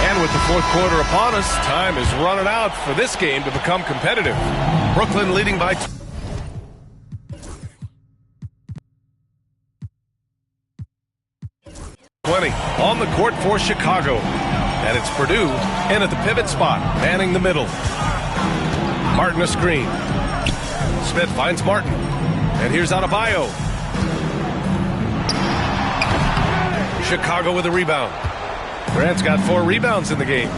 And with the fourth quarter upon us, time is running out for this game to become competitive. Brooklyn leading by 20 on the court for Chicago. And it's Purdue in at the pivot spot, manning the middle. Martin a screen. Smith finds Martin. And here's Adebayo. Chicago with a rebound. Grant's got 4 rebounds in the game.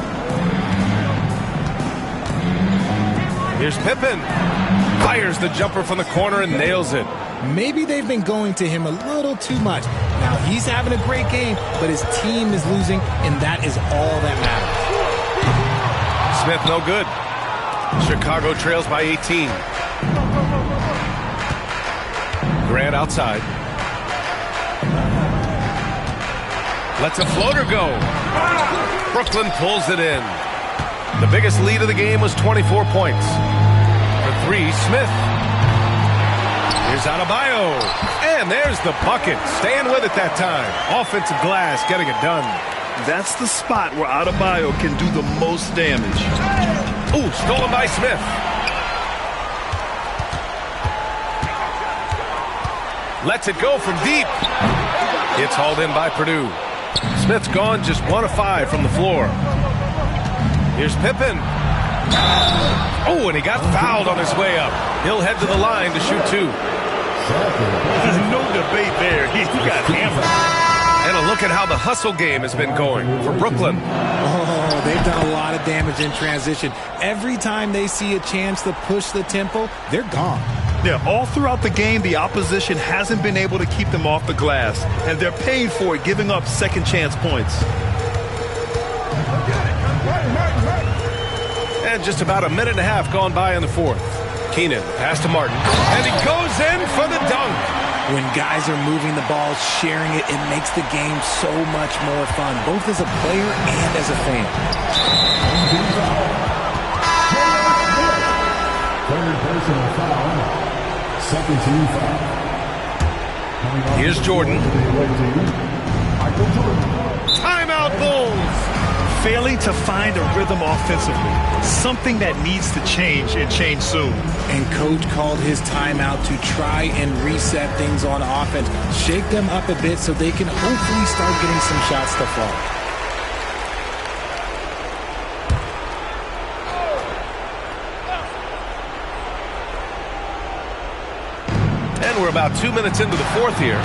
Here's Pippen. Fires the jumper from the corner and nails it. Maybe they've been going to him a little too much. Now, he's having a great game, but his team is losing, and that is all that matters. Smith no good. Chicago trails by 18. Grant outside. Lets a floater go. Brooklyn pulls it in. The biggest lead of the game was 24 points. For 3, Smith. Here's Adebayo. And there's the bucket. Staying with it that time. Offensive glass getting it done. That's the spot where Adebayo can do the most damage. Ooh, stolen by Smith. Lets it go from deep. It's hauled in by Purdue. Smith's gone just 1 of 5 from the floor. Here's Pippen. Oh, and he got fouled on his way up. He'll head to the line to shoot 2. There's no debate there. He got hammered. And a look at how the hustle game has been going for Brooklyn. Oh, they've done a lot of damage in transition. Every time they see a chance to push the tempo, they're gone. Yeah, all throughout the game, the opposition hasn't been able to keep them off the glass, and they're paying for it, giving up second chance points. And just about a minute and a half gone by in the 4th. Keenan, pass to Martin, and he goes in for the dunk. When guys are moving the ball, sharing it, it makes the game so much more fun, both as a player and as a fan. Third personal foul. Second team foul. Here's Jordan. Timeout Bulls. Failing to find a rhythm offensively. Something that needs to change and change soon. And coach called his timeout to try and reset things on offense. Shake them up a bit so they can hopefully start getting some shots to fall. And we're about 2 minutes into the 4th here.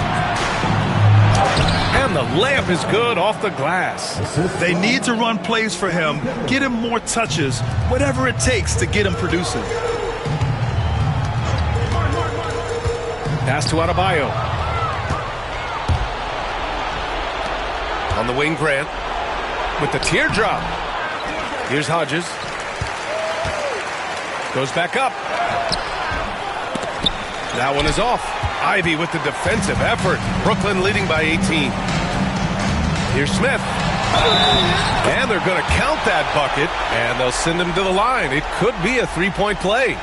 And the layup is good off the glass. They need to run plays for him, get him more touches, whatever it takes to get him producing. Pass to Adebayo. On the wing, Grant. With the teardrop. Here's Hodges. Goes back up. That one is off. Ivy with the defensive effort. Brooklyn leading by 18. Here's Smith. And they're going to count that bucket, and they'll send him to the line. It could be a 3-point play.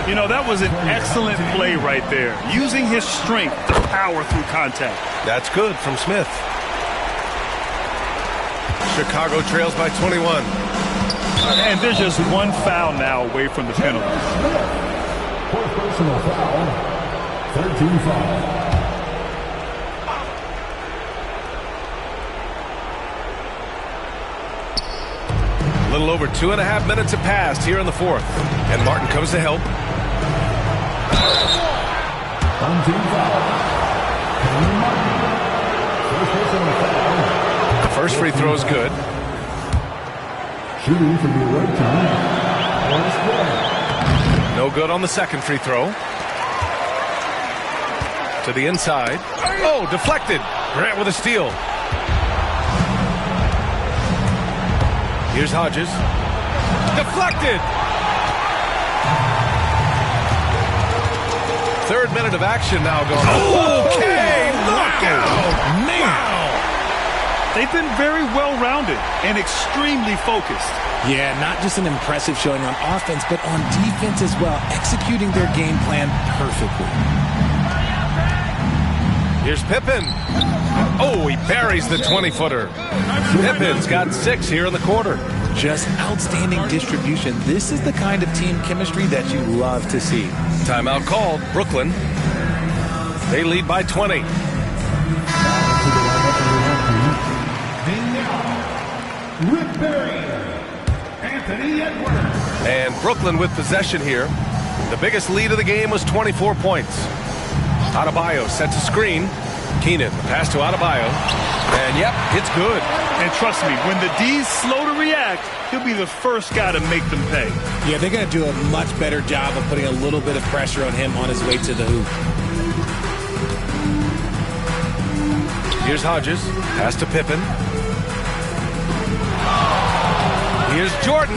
You know, that was an excellent play right there. Using his strength to power through contact. That's good from Smith. Chicago trails by 21. And there's just one foul now away from the penalty. Fourth personal foul. 13 foul. A little over 2.5 minutes have passed here in the 4th. And Martin comes to help. On team foul. First personal foul. The first free throw is good. Shooting for the away team. No good on the second free throw. To the inside. Oh, deflected. Grant with a steal. Here's Hodges. Deflected. 3rd minute of action now going on. Okay, knockout. Wow. They've been very well-rounded and extremely focused. Yeah, not just an impressive showing on offense, but on defense as well, executing their game plan perfectly. Here's Pippen. Oh, he buries the 20-footer. Pippen's got 6 here in the quarter. Just outstanding distribution. This is the kind of team chemistry that you love to see. Timeout called. Brooklyn. They lead by 20. With Barry, Anthony Edwards. And Brooklyn with possession here. The biggest lead of the game was 24 points. Adebayo sets a screen. Keenan, the pass to Adebayo. And yep, it's good. And trust me, when the D's slow to react, he'll be the first guy to make them pay. Yeah, they're going to do a much better job of putting a little bit of pressure on him on his way to the hoop. Here's Hodges. Pass to Pippen. Here's Jordan.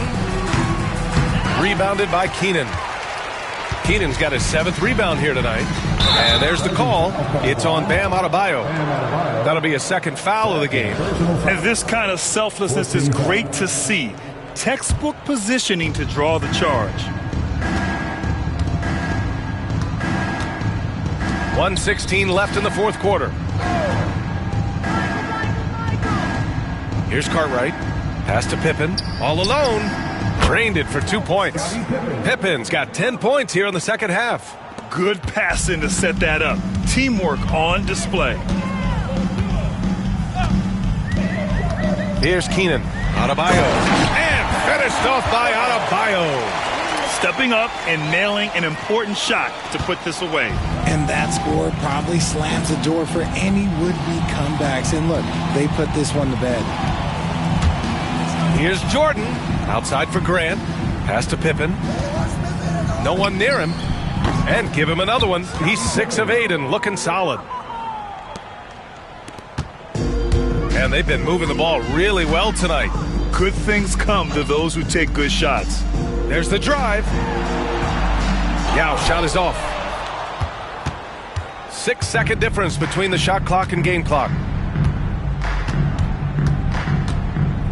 Rebounded by Keenan. Keenan's got his 7th rebound here tonight. And there's the call. It's on Bam Adebayo. That'll be a second foul of the game. And this kind of selflessness is great to see. Textbook positioning to draw the charge. 1:16 left in the fourth quarter. Here's Cartwright. Pass to Pippen. All alone. Drained it for 2 points. Pippen's got 10 points here in the second half. Good passing to set that up. Teamwork on display. Here's Keenan. Adebayo. And finished off by Adebayo. Stepping up and nailing an important shot to put this away. And that score probably slams the door for any would-be comebacks. And look, they put this one to bed. Here's Jordan. Outside for Grant. Pass to Pippen. No one near him. And give him another one. He's 6 of 8 and looking solid. And they've been moving the ball really well tonight. Good things come to those who take good shots. There's the drive. Yao, shot is off. 6-second difference between the shot clock and game clock.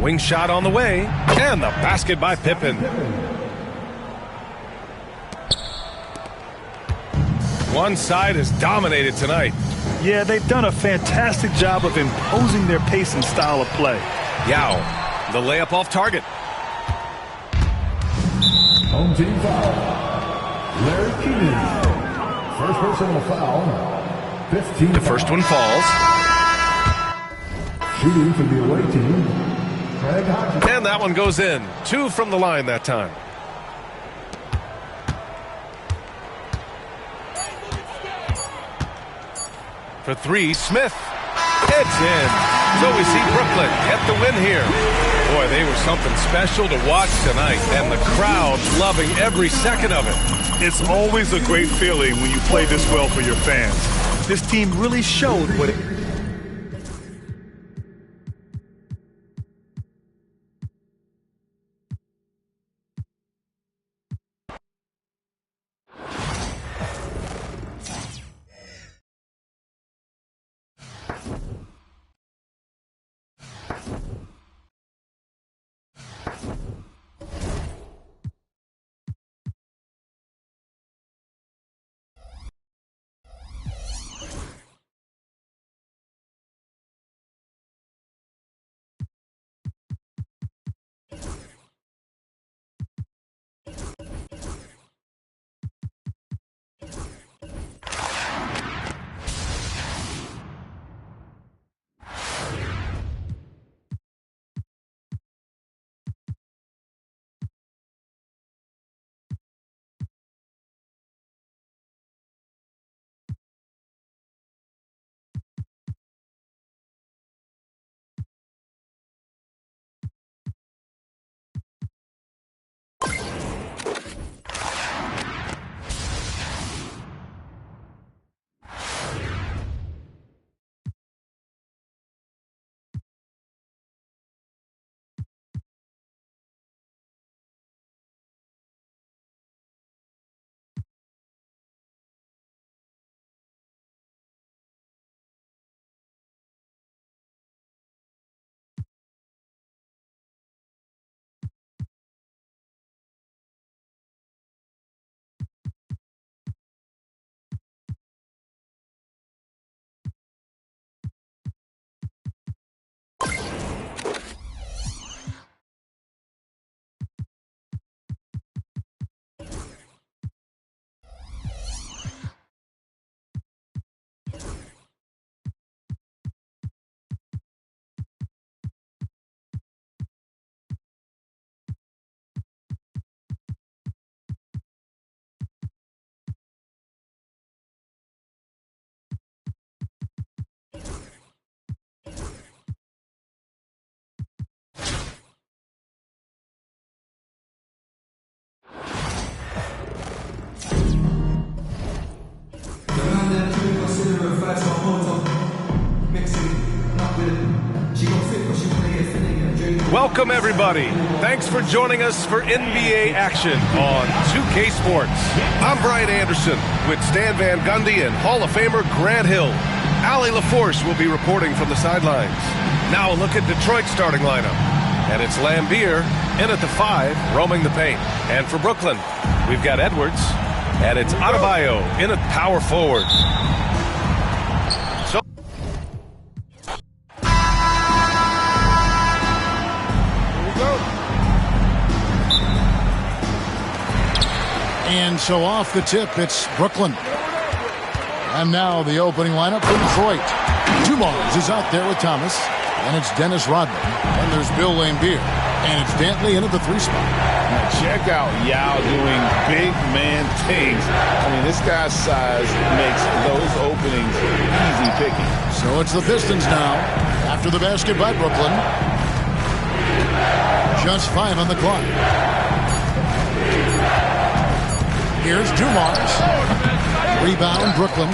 Wing shot on the way. And the basket by Pippen. One side is dominated tonight. Yeah, they've done a fantastic job of imposing their pace and style of play. Yao, the layup off target. Home team foul. Larry Keenan. First personal foul. 15. The first one falls. Shooting for the away team. Craig Hodges. And that one goes in. 2 from the line that time. For 3, Smith. It's in. So we see Brooklyn get the win here. Boy, they were something special to watch tonight, and the crowd loving every second of it. It's always a great feeling when you play this well for your fans. This team really showed what it Welcome, everybody. Thanks for joining us for NBA action on 2K Sports. I'm Brian Anderson with Stan Van Gundy and Hall of Famer Grant Hill. Allie LaForce will be reporting from the sidelines. Now a look at Detroit's starting lineup. And it's Lambier in at the 5, roaming the paint. And for Brooklyn, we've got Edwards. And it's Adebayo in at power forward. And so off the tip, it's Brooklyn. And now the opening lineup for Detroit. Dumars is out there with Thomas. And it's Dennis Rodman. And there's Bill Lambier. And it's Dantley in at the 3 spot. Now check out Yao doing big man things. I mean, this guy's size makes those openings easy picking. So it's the Pistons now. After the basket by Brooklyn. Just 5 on the clock. Here's Dumars. Rebound, Brooklyn.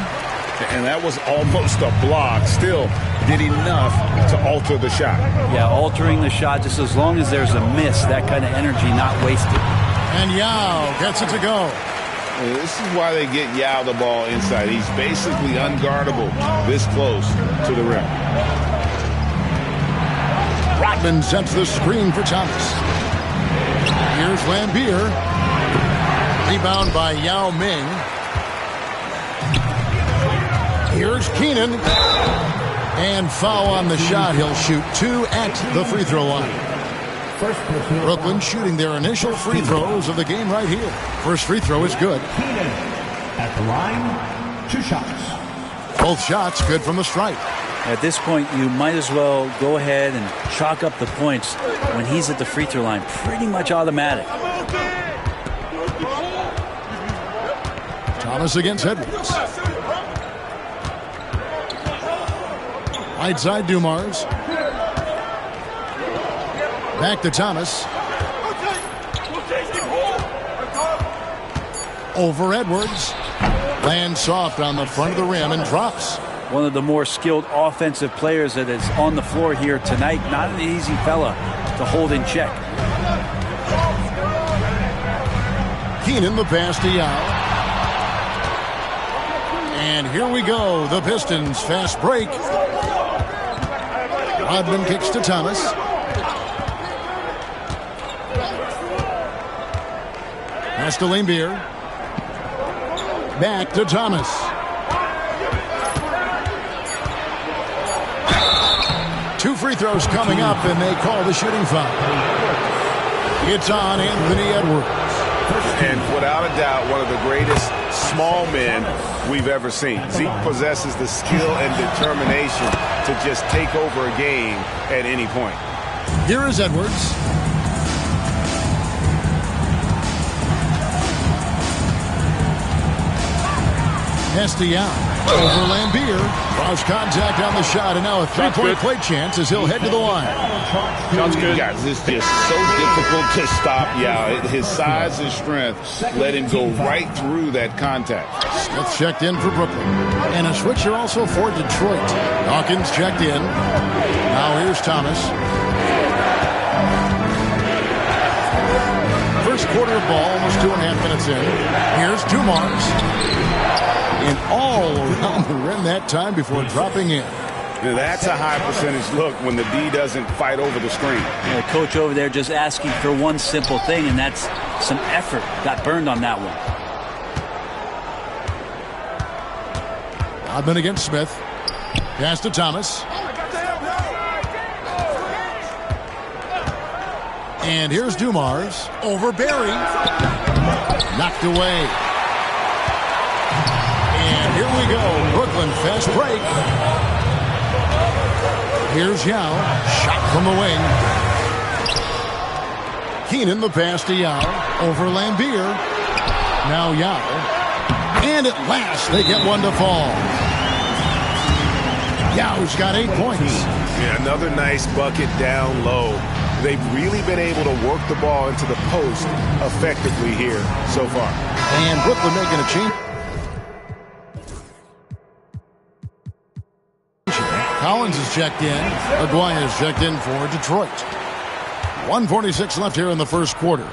And that was almost a block. Still did enough to alter the shot. Yeah, altering the shot just as long as there's a miss. That kind of energy not wasted. And Yao gets it to go. This is why they get Yao the ball inside. He's basically unguardable this close to the rim. Rodman sets the screen for Thomas. Here's Lambier. Rebound by Yao Ming. Here's Keenan. And foul on the shot. He'll shoot 2 at the free throw line. Brooklyn shooting their initial free throws of the game right here. First free throw is good. Keenan at the line, 2 shots. Both shots good from the stripe. At this point, you might as well go ahead and chalk up the points when he's at the free throw line. Pretty much automatic. Thomas against Edwards. Right side Dumars. Back to Thomas. Over Edwards. Lands soft on the front of the rim and drops. One of the more skilled offensive players that is on the floor here tonight. Not an easy fella to hold in check. Keenan the pass to Yao. And here we go. The Pistons fast break. Rodman kicks to Thomas. Pass to Lambier. Back to Thomas. Two free throws coming up, and they call the shooting foul. It's on Anthony Edwards. And without a doubt, one of the greatest small men we've ever seen. Zeke possesses the skill and determination to just take over a game at any point. Here is Edwards. Yao over Lambier. Draws contact on the shot, and now a three-point play chance as he'll head to the line. Sounds good. Guys, it's just so difficult to stop Yao. His size and strength let him go right through that contact. Smith checked in for Brooklyn. And a switcher also for Detroit. Dawkins checked in. Now here's Thomas. First quarter of ball, almost 2.5 minutes in. Here's Dumars. And all around the rim that time before dropping in. Now that's a high percentage look when the D doesn't fight over the screen. The coach over there just asking for one simple thing, and that's some effort. Got burned on that one. Rodman against Smith. Pass to Thomas. And here's Dumars over Barry. Knocked away. And here we go. Brooklyn fast break. Here's Yao. Shot from the wing. Keenan the pass to Yao. Over Lambier. Now Yao. And at last they get one to fall. Yao's got 8 points. Yeah, another nice bucket down low. They've really been able to work the ball into the post effectively here so far. And Brooklyn making a change. Collins is checked in. Aguirre's checked in for Detroit. 1:46 left here in the first quarter.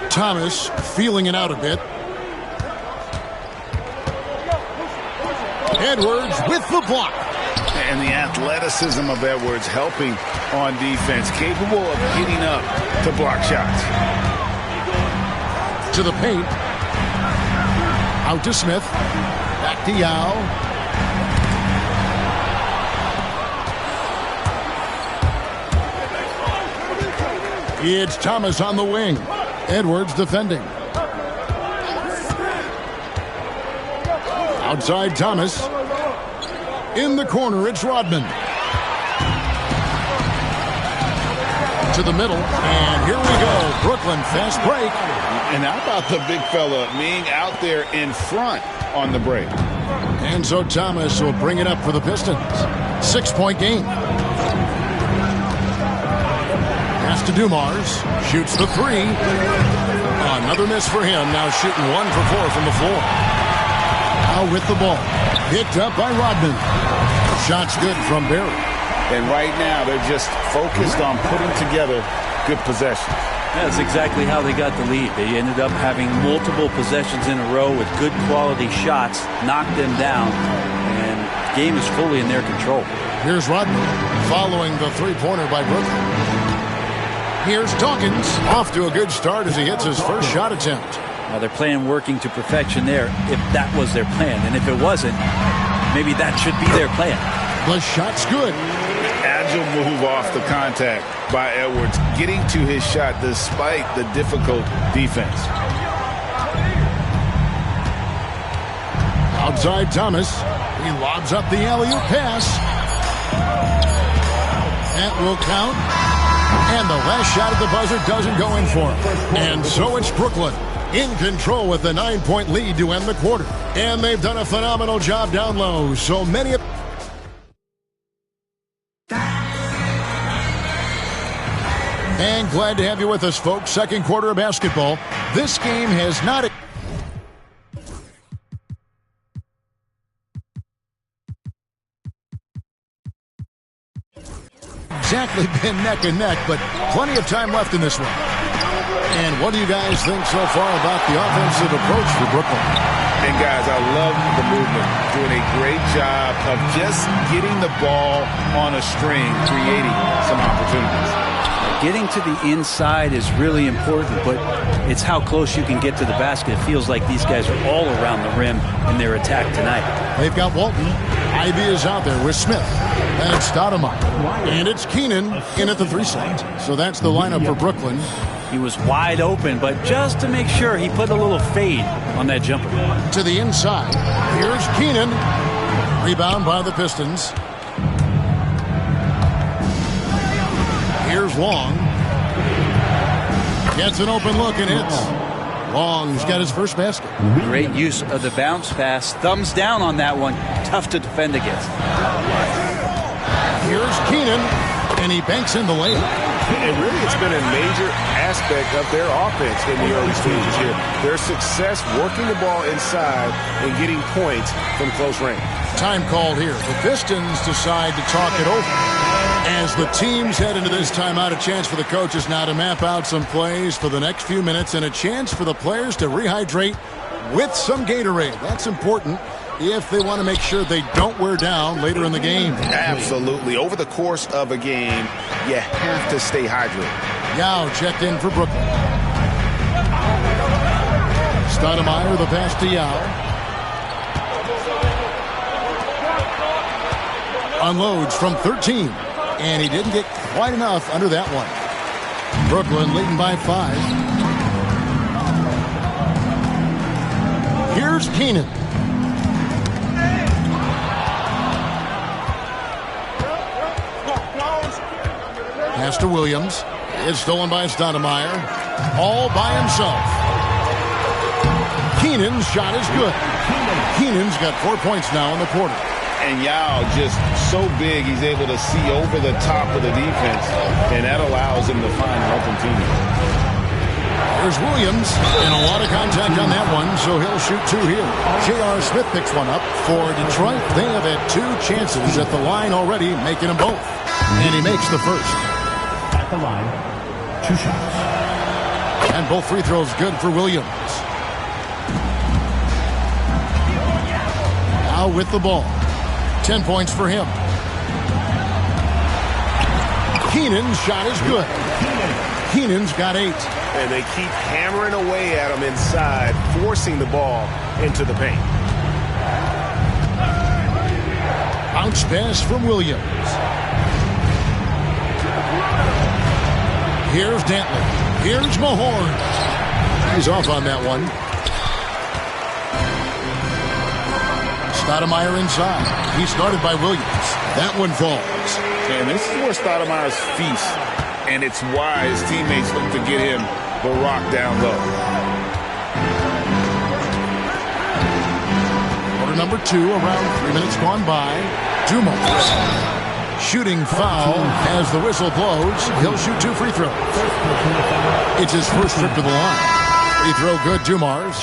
Thomas feeling it out a bit. Edwards with the block. And the athleticism of Edwards helping on defense, capable of getting up to block shots. To the paint. Out to Smith. Back to Yao. It's Thomas on the wing. Edwards defending. Outside Thomas. In the corner, it's Rodman. To the middle, and here we go. Brooklyn, fast break. And how about the big fella being out there in front on the break? And so Thomas will bring it up for the Pistons. 6-point game. Pass to Dumars. Shoots the three. Another miss for him. Now shooting 1 for 4 from the floor. Now with the ball. Picked up by Rodman. Shot's good from Barry. And right now they're just focused on putting together good possessions. That's exactly how they got the lead. They ended up having multiple possessions in a row with good quality shots, knocked them down, and the game is fully in their control. Here's Rodman following the three-pointer by Brooklyn. Here's Dawkins off to a good start as he hits his first shot attempt. Now they're playing working to perfection there if that was their plan. And if it wasn't, maybe that should be their plan. The shot's good. Agile move off the contact by Edwards, getting to his shot despite the difficult defense. Outside Thomas. He lobs up the alley-oop pass. That will count. And the last shot at the buzzer doesn't go in for him. And so it's Brooklyn in control with the 9-point lead to end the quarter. And they've done a phenomenal job down low. So many of... And glad to have you with us, folks. Second quarter of basketball. This game has not... exactly been neck and neck, but plenty of time left in this one. And what do you guys think so far about the offensive approach for Brooklyn? And guys, I love the movement. Doing a great job of just getting the ball on a string, creating some opportunities. Getting to the inside is really important, but it's how close you can get to the basket. It feels like these guys are all around the rim in their attack tonight. They've got Walton. Ivy is out there with Smith. And Stoudemire. And it's Keenan in at the 3 slot. So that's the lineup for Brooklyn. He was wide open, but just to make sure, he put a little fade on that jumper. To the inside. Here's Keenan. Rebound by the Pistons. Here's Long. Gets an open look and hits. Long's got his first basket. Great use of the bounce pass. Thumbs down on that one. Tough to defend against. Here's Keenan, and he banks in the layup. And really, it's been a major aspect of their offense in the early stages here. Their success working the ball inside and getting points from close range. Time called here. The Pistons decide to talk it over. As the teams head into this timeout, a chance for the coaches now to map out some plays for the next few minutes and a chance for the players to rehydrate with some Gatorade. That's important if they want to make sure they don't wear down later in the game. Absolutely. Over the course of a game, you have to stay hydrated. Yao checked in for Brooklyn. Stoudemire, the pass to Yao. Unloads from 13. And he didn't get quite enough under that one. Brooklyn leading by 5. Here's Keenan. Pass to Williams. It's stolen by Stoudemire. All by himself. Keenan's shot is good. Keenan's got 4 points now in the quarter. And Yao just so big, he's able to see over the top of the defense, and that allows him to find an open teammate. There's Williams, and a lot of contact on that one, so he'll shoot 2 here. J.R. Smith picks one up for Detroit. They have had 2 chances at the line already, making them both. And he makes the first. At the line, 2 shots. And both free throws good for Williams. Now with the ball. 10 points for him. Keenan's shot is good. Keenan's got 8. And they keep hammering away at him inside, forcing the ball into the paint. Bounce pass from Williams. Here's Dantley. Here's Mahorn. He's off on that one. Stoudemire inside. He started by Williams. That one falls. And this is where Stoudemire's feast. And it's why his teammates look to get him the rock down low. Quarter number 2, around 3 minutes gone by. Dumars. Shooting foul as the whistle blows. He'll shoot 2 free throws. It's his first trip to the line. Free throw good, Dumars.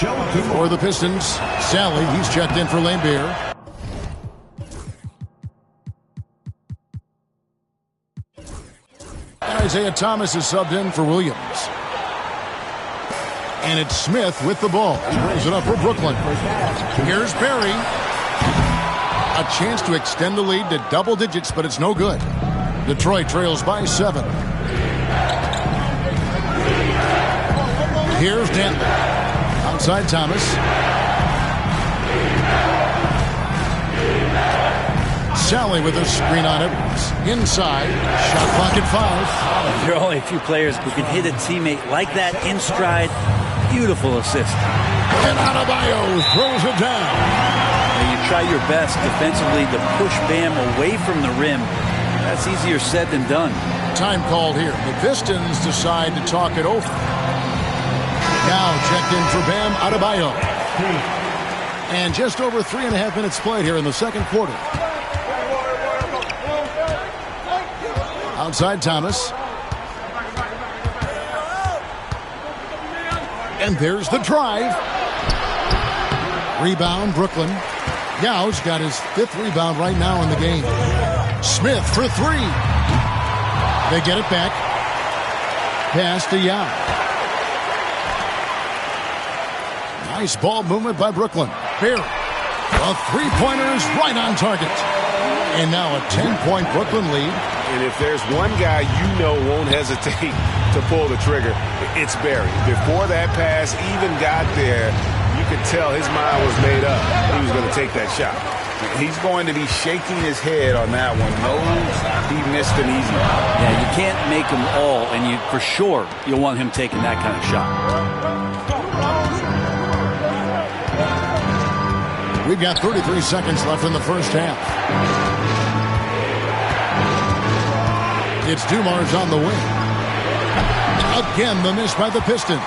For the Pistons, Sally, he's checked in for Laimbeer. Isaiah Thomas is subbed in for Williams. And it's Smith with the ball. He brings it up for Brooklyn. Here's Barry. A chance to extend the lead to double digits, but it's no good. Detroit trails by 7. Here's Dantley. Outside Thomas. Sally with a screen on Edwards. Inside. Shot clock at 5. There are only a few players who can hit a teammate like that in stride. Beautiful assist. And Adebayo throws it down. Now you try your best defensively to push Bam away from the rim. That's easier said than done. Time called here. The Pistons decide to talk it over. Now checked in for Bam Adebayo. And just over 3.5 minutes played here in the second quarter. Outside Thomas. And there's the drive. Rebound, Brooklyn. Yau's got his 5th rebound right now in the game. Smith for 3. They get it back. Pass to Yao. Nice ball movement by Brooklyn. Barry. A 3-pointer is right on target. And now a 10-point Brooklyn lead. And if there's one guy you know won't hesitate to pull the trigger, it's Barry. Before that pass even got there, you could tell his mind was made up. He was going to take that shot. He's going to be shaking his head on that one. Knows he missed an easy one. Yeah, you can't make them all, and for sure you'll want him taking that kind of shot. We've got 33 seconds left in the first half. It's Dumars on the wing. Again, the miss by the Pistons.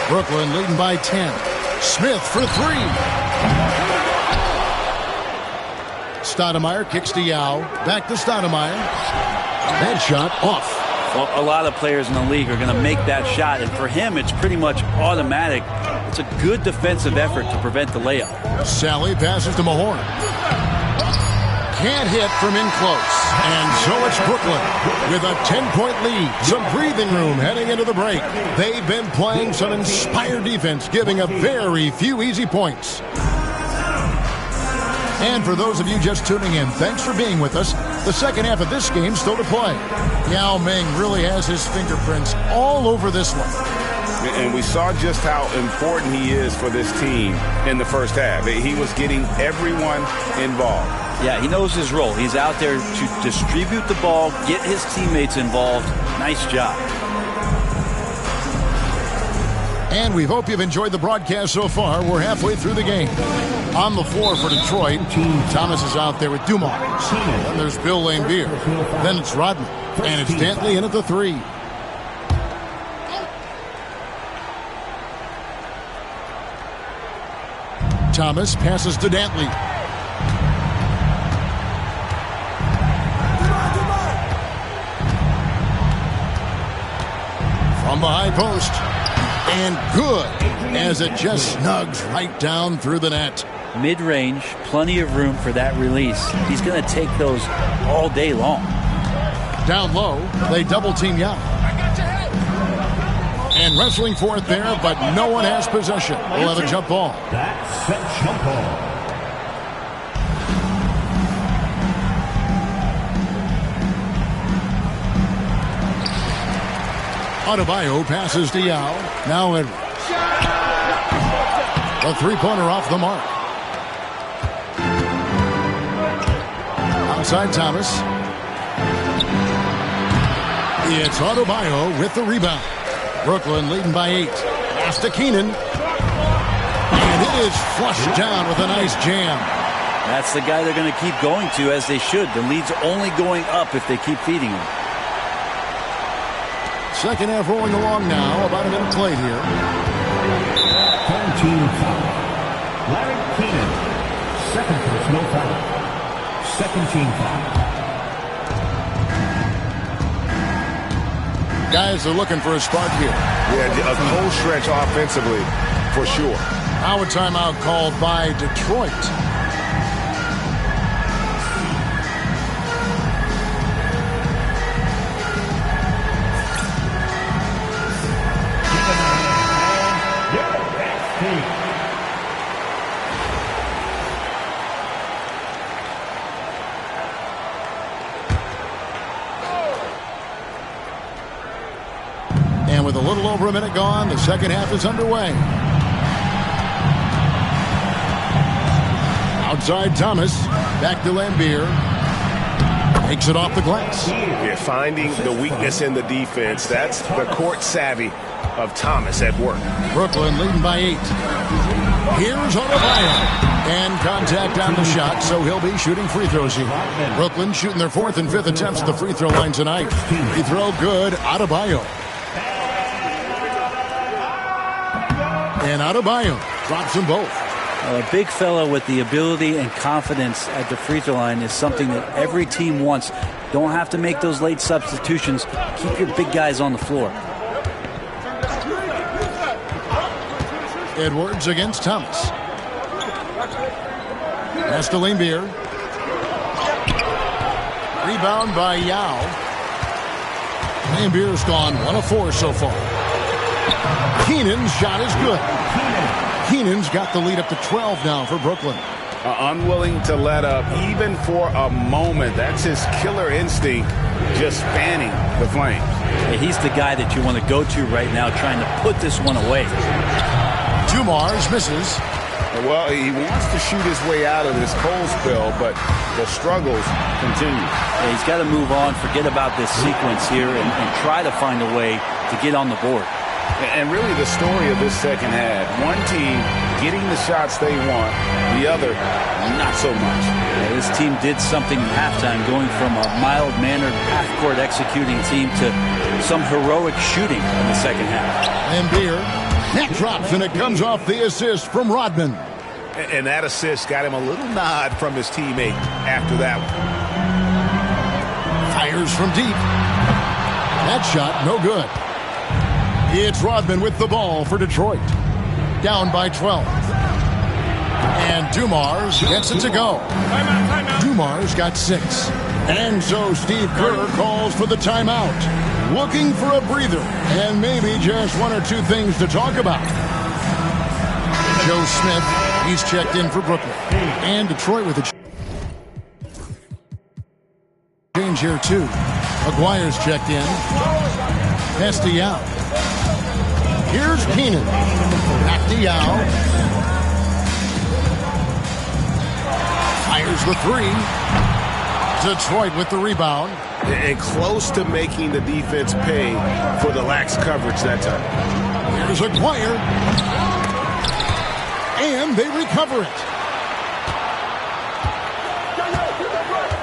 Brooklyn leading by 10. Smith for 3. Stoudemire kicks to Yao. Back to Stoudemire. That shot off. Well, a lot of players in the league are going to make that shot, and for him, it's pretty much automatic. It's a good defensive effort to prevent the layup. Sally passes to Mahorn. Can't hit from in close. And so it's Brooklyn with a 10-point lead. Some breathing room heading into the break. They've been playing some inspired defense, giving up very few easy points. And for those of you just tuning in, thanks for being with us. The second half of this game still to play. Yao Ming really has his fingerprints all over this one. And we saw just how important he is for this team in the first half. He was getting everyone involved. Yeah, he knows his role. He's out there to distribute the ball, get his teammates involved. Nice job. And we hope you've enjoyed the broadcast so far. We're halfway through the game. On the floor for Detroit, Thomas is out there with Dumars. Then there's Bill Laimbeer. Then it's Rodman. And it's Dantley in at the 3. Thomas passes to Dantley. From the high post. And good, as it just snugs right down through the net. Mid-range, plenty of room for that release. He's going to take those all day long. Down low, they double-team Yao. And wrestling for it there, but no one has possession. We'll have a jump ball. That's a jump ball. Adebayo passes to Yao. Now Edwards. A three-pointer off the mark. Outside Thomas. It's Adebayo with the rebound. Brooklyn leading by 8. Pass to Keenan. And it is flushed down with a nice jam. That's the guy they're going to keep going to, as they should. The lead's only going up if they keep feeding him. Second half rolling along now. About a minute played here. 13 foul. Larry Keenan. Second personal foul. Second team foul. Guys are looking for a spark here. Yeah, a cold stretch offensively, for sure. Now a timeout called by Detroit. And with a little over a minute gone, the second half is underway. Outside Thomas, back to Lambier. Takes it off the glass. Yeah, finding the weakness in the defense. That's the court savvy of Thomas at work. Brooklyn leading by 8. Here's Adebayo. And contact on the shot, so he'll be shooting free throws here. Brooklyn shooting their 4th and 5th attempts at the free throw line tonight. Free throw good, Adebayo. And Adebayo drops them both. A big fella with the ability and confidence at the free throw line is something that every team wants. Don't have to make those late substitutions. Keep your big guys on the floor. Edwards against Thomas. Pass to Lambier. Rebound by Yao. Lambier's gone 1 of 4 so far. Keenan's shot is good. Keenan's got the lead up to 12 now for Brooklyn. Unwilling to let up even for a moment. That's his killer instinct, just fanning the flames. Yeah, he's the guy that you want to go to right now, trying to put this one away. Dumars misses. Well, he wants to shoot his way out of this cold spell, but the struggles continue. Yeah, he's got to move on, forget about this sequence here, and try to find a way to get on the board. And really the story of this second half, one team getting the shots they want, the other not so much. Yeah, this team did something in halftime, going from a mild-mannered half-court executing team to some heroic shooting in the second half. Lambier, that drops, and it comes off the assist from Rodman. And that assist got him a little nod from his teammate after that one. Fires from deep. That shot, no good. It's Rodman with the ball for Detroit. Down by 12. And Dumars gets it to go. Dumars got 6. And so Steve Kerr calls for the timeout. Looking for a breather and maybe just 1 or 2 things to talk about. Joe Smith, he's checked in for Brooklyn. And Detroit with a change here too. Aguirre's checked in. Pass to Yao. Here's Keenan. Back to Yao. Fires the 3. Detroit with the rebound. And close to making the defense pay for the lax coverage that time. Here's Aguirre. And they recover it.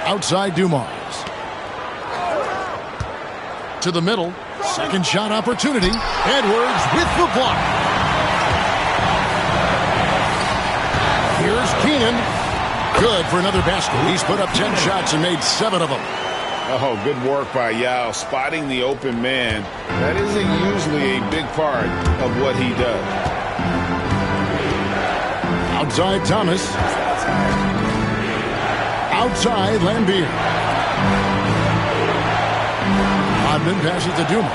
Outside Dumars. To the middle. Second shot opportunity. Edwards with the block. Here's Keenan. Good for another basket. He's put up 10 shots and made 7 of them. Oh, good work by Yao, spotting the open man. That isn't usually a big part of what he does. Outside Thomas. Outside Lambier. Rodman passes to Dumas.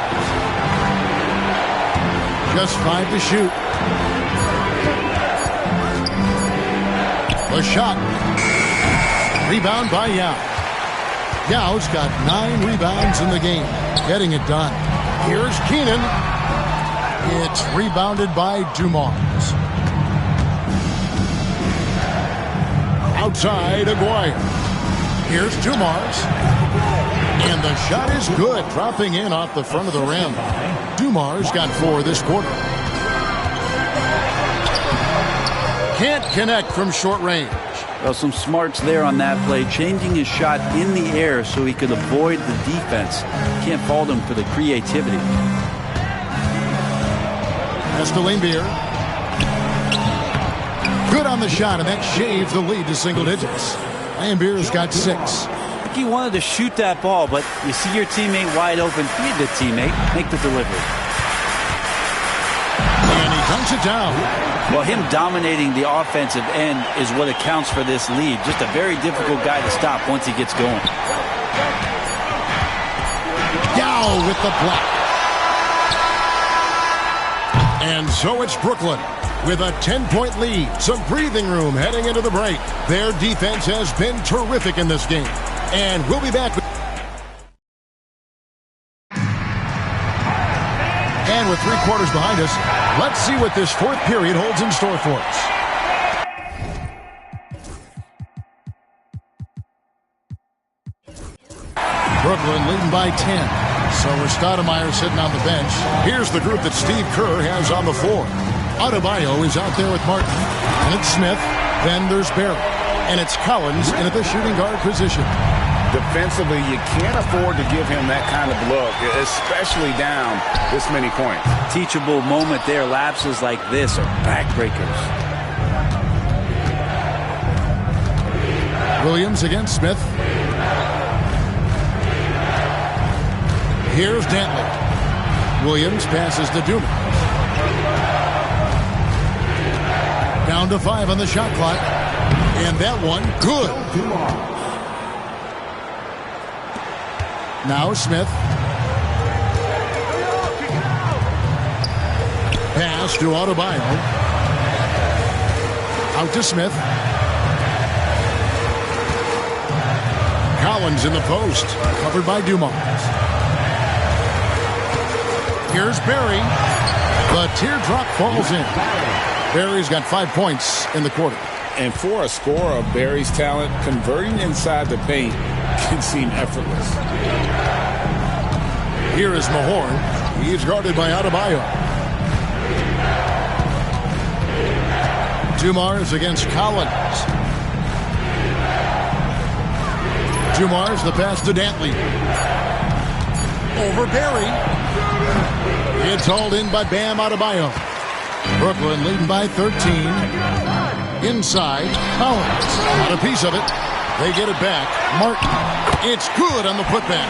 Just 5 to shoot. The shot. Rebound by Yao. Yao's got 9 rebounds in the game. Getting it done. Here's Keenan. It's rebounded by Dumars. Outside Aguirre. Here's Dumars. And the shot is good. Dropping in off the front of the rim. Dumars got 4 this quarter. Can't connect from short range. Well, some smarts there on that play, changing his shot in the air so he could avoid the defense. Can't fault him for the creativity. That's to Lambier. Good on the shot, and that shaves the lead to single digits. Lambier's got 6. I think he wanted to shoot that ball, but you see your teammate wide open. Feed the teammate. Make the delivery. And he dunks it down. Well, him dominating the offensive end is what accounts for this lead. Just a very difficult guy to stop once he gets going. Yao with the block. And so it's Brooklyn with a 10-point lead. Some breathing room heading into the break. Their defense has been terrific in this game. And we'll be back. And with 3 quarters behind us, let's see what this 4th period holds in store for us. Brooklyn leading by 10. So with Stoudemire sitting on the bench, here's the group that Steve Kerr has on the floor. Adebayo is out there with Martin. And it's Smith. Then there's Barry. And it's Collins in at the shooting guard position. Defensively, you can't afford to give him that kind of look, especially down this many points. Teachable moment there. Lapses like this are backbreakers. Williams against Smith. Here's Dantley. Williams passes to Dumas. Down to 5 on the shot clock. And that one, good. Now Smith. Pass to Adebayo. Out to Smith. Collins in the post. Covered by Dumars. Here's Barry. The teardrop falls in. Barry's got 5 points in the quarter. And for a scorer of Barry's talent, converting inside the paint can seem effortless. Here is Mahorn. He's guarded by Adebayo. Dumars against Collins. Dumars, the pass to Dantley. Over Barry. It's hauled in by Bam Adebayo. Brooklyn leading by 13. Inside, Collins. Got a piece of it. They get it back. Martin. It's good on the putback.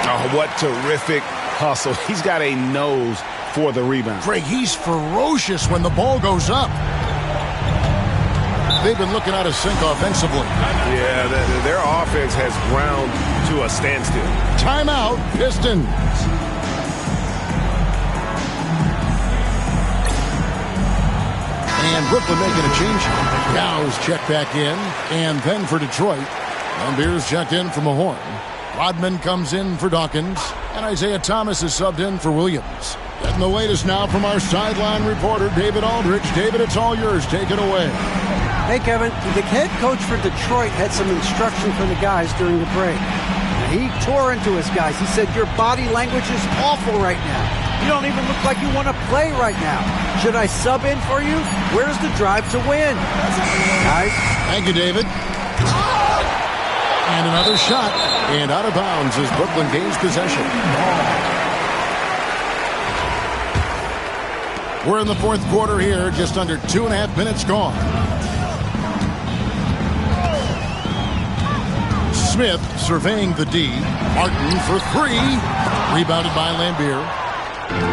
Oh, what terrific hustle. He's got a nose for the rebound. Greg, he's ferocious when the ball goes up. They've been looking out of sync offensively. Yeah, their offense has ground to a standstill. Timeout, Pistons. And Brooklyn making a change. Yao's checked back in. And then for Detroit, Lambier's checked in for Mahorn. Rodman comes in for Dawkins. And Isaiah Thomas is subbed in for Williams. Getting the latest now from our sideline reporter, David Aldridge. David, it's all yours. Take it away. Hey, Kevin. The head coach for Detroit had some instruction for the guys during the break. He tore into his guys. He said, your body language is awful right now. You don't even look like you want to play right now. Should I sub in for you? Where's the drive to win? Guys. Thank you, David. And another shot. And out of bounds as Brooklyn gains possession. We're in the 4th quarter here. Just under 2.5 minutes gone. Smith surveying the D. Martin for 3. Rebounded by Lambier.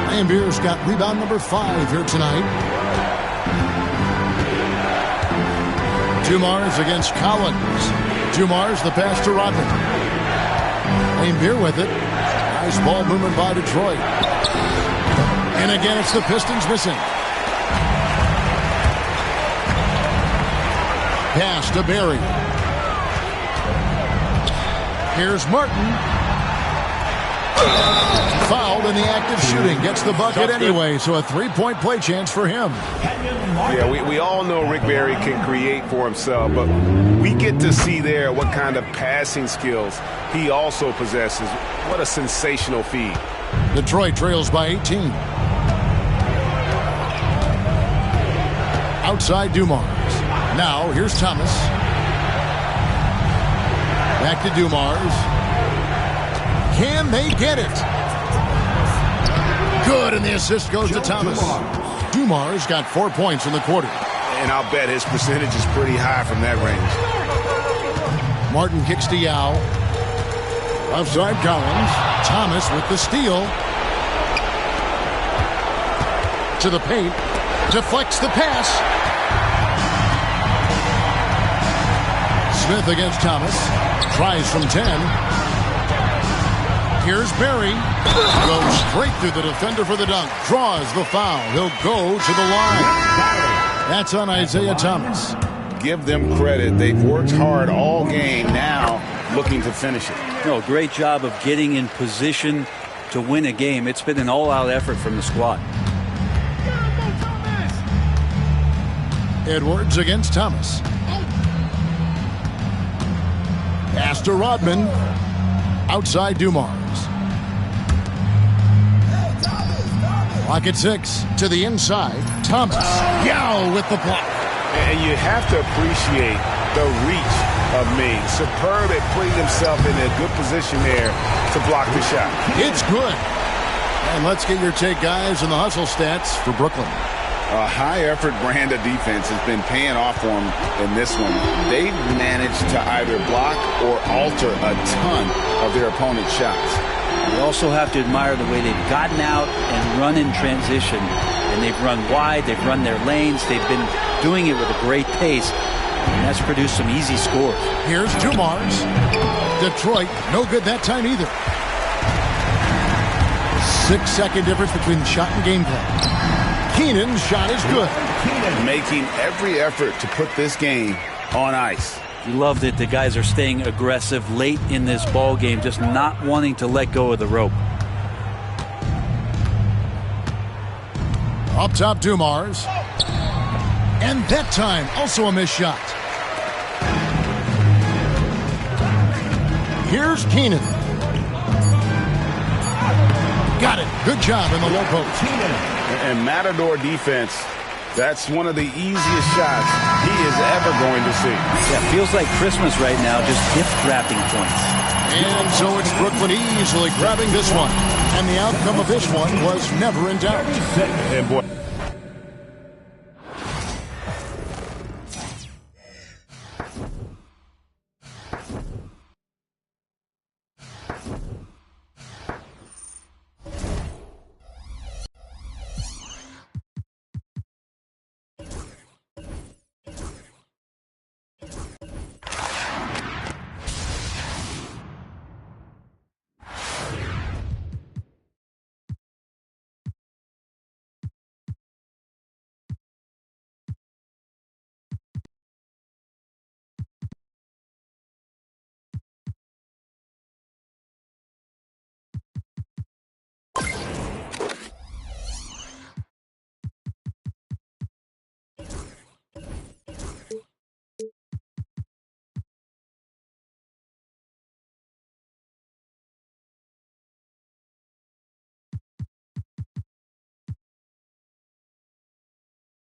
Lambier's got rebound number 5 here tonight. Dumars against Collins. Dumars the pass to Rodman. Lambier with it. Nice ball movement by Detroit. And again, it's the Pistons missing. Pass to Barry. Here's Martin. Fouled in the act of shooting. Gets the bucket anyway, so a 3-point play chance for him. Yeah, we all know Rick Barry can create for himself, but we get to see there what kind of passing skills he also possesses. What a sensational feed. Detroit trails by 18. Outside Dumars. Now, here's Thomas. Back to Dumars. Can they get it? Good, and the assist goes to Thomas. Dumars got 4 points in the quarter. And I'll bet his percentage is pretty high from that range. Martin kicks to Yao. Offside Collins. Thomas with the steal. To the paint. Deflects the pass. Smith against Thomas. Tries from 10. Here's Barry. Goes straight through the defender for the dunk. Draws the foul. He'll go to the line. That's on Isaiah Thomas. Give them credit. They've worked hard all game, now looking to finish it. No, great job of getting in position to win a game. It's been an all-out effort from the squad. Edwards against Thomas. Pass to Rodman. Outside Dumars. Lock at 6. To the inside. Thomas. Yao with the block. And you have to appreciate the reach of Ming. Superb at putting himself in a good position there to block the shot. It's good. And let's get your take, guys, on the hustle stats for Brooklyn. A high-effort brand of defense has been paying off for them in this one. They've managed to either block or alter a ton of their opponent's shots. You also have to admire the way they've gotten out and run in transition. And they've run wide, they've run their lanes, they've been doing it with a great pace. And that's produced some easy scores. Here's Dumars. Detroit, no good that time either. 6-second difference between shot and game plan. Keenan's shot is good. Making every effort to put this game on ice. You love that the guys are staying aggressive late in this ball game, just not wanting to let go of the rope. Up top, Dumars. And that time, also a missed shot. Here's Keenan. Got it. Good job in the low post. And Matador defense, that's one of the easiest shots he is ever going to see. Yeah, feels like Christmas right now, just gift wrapping points. And so it's Brooklyn easily grabbing this one. And the outcome of this one was never in doubt. And boy,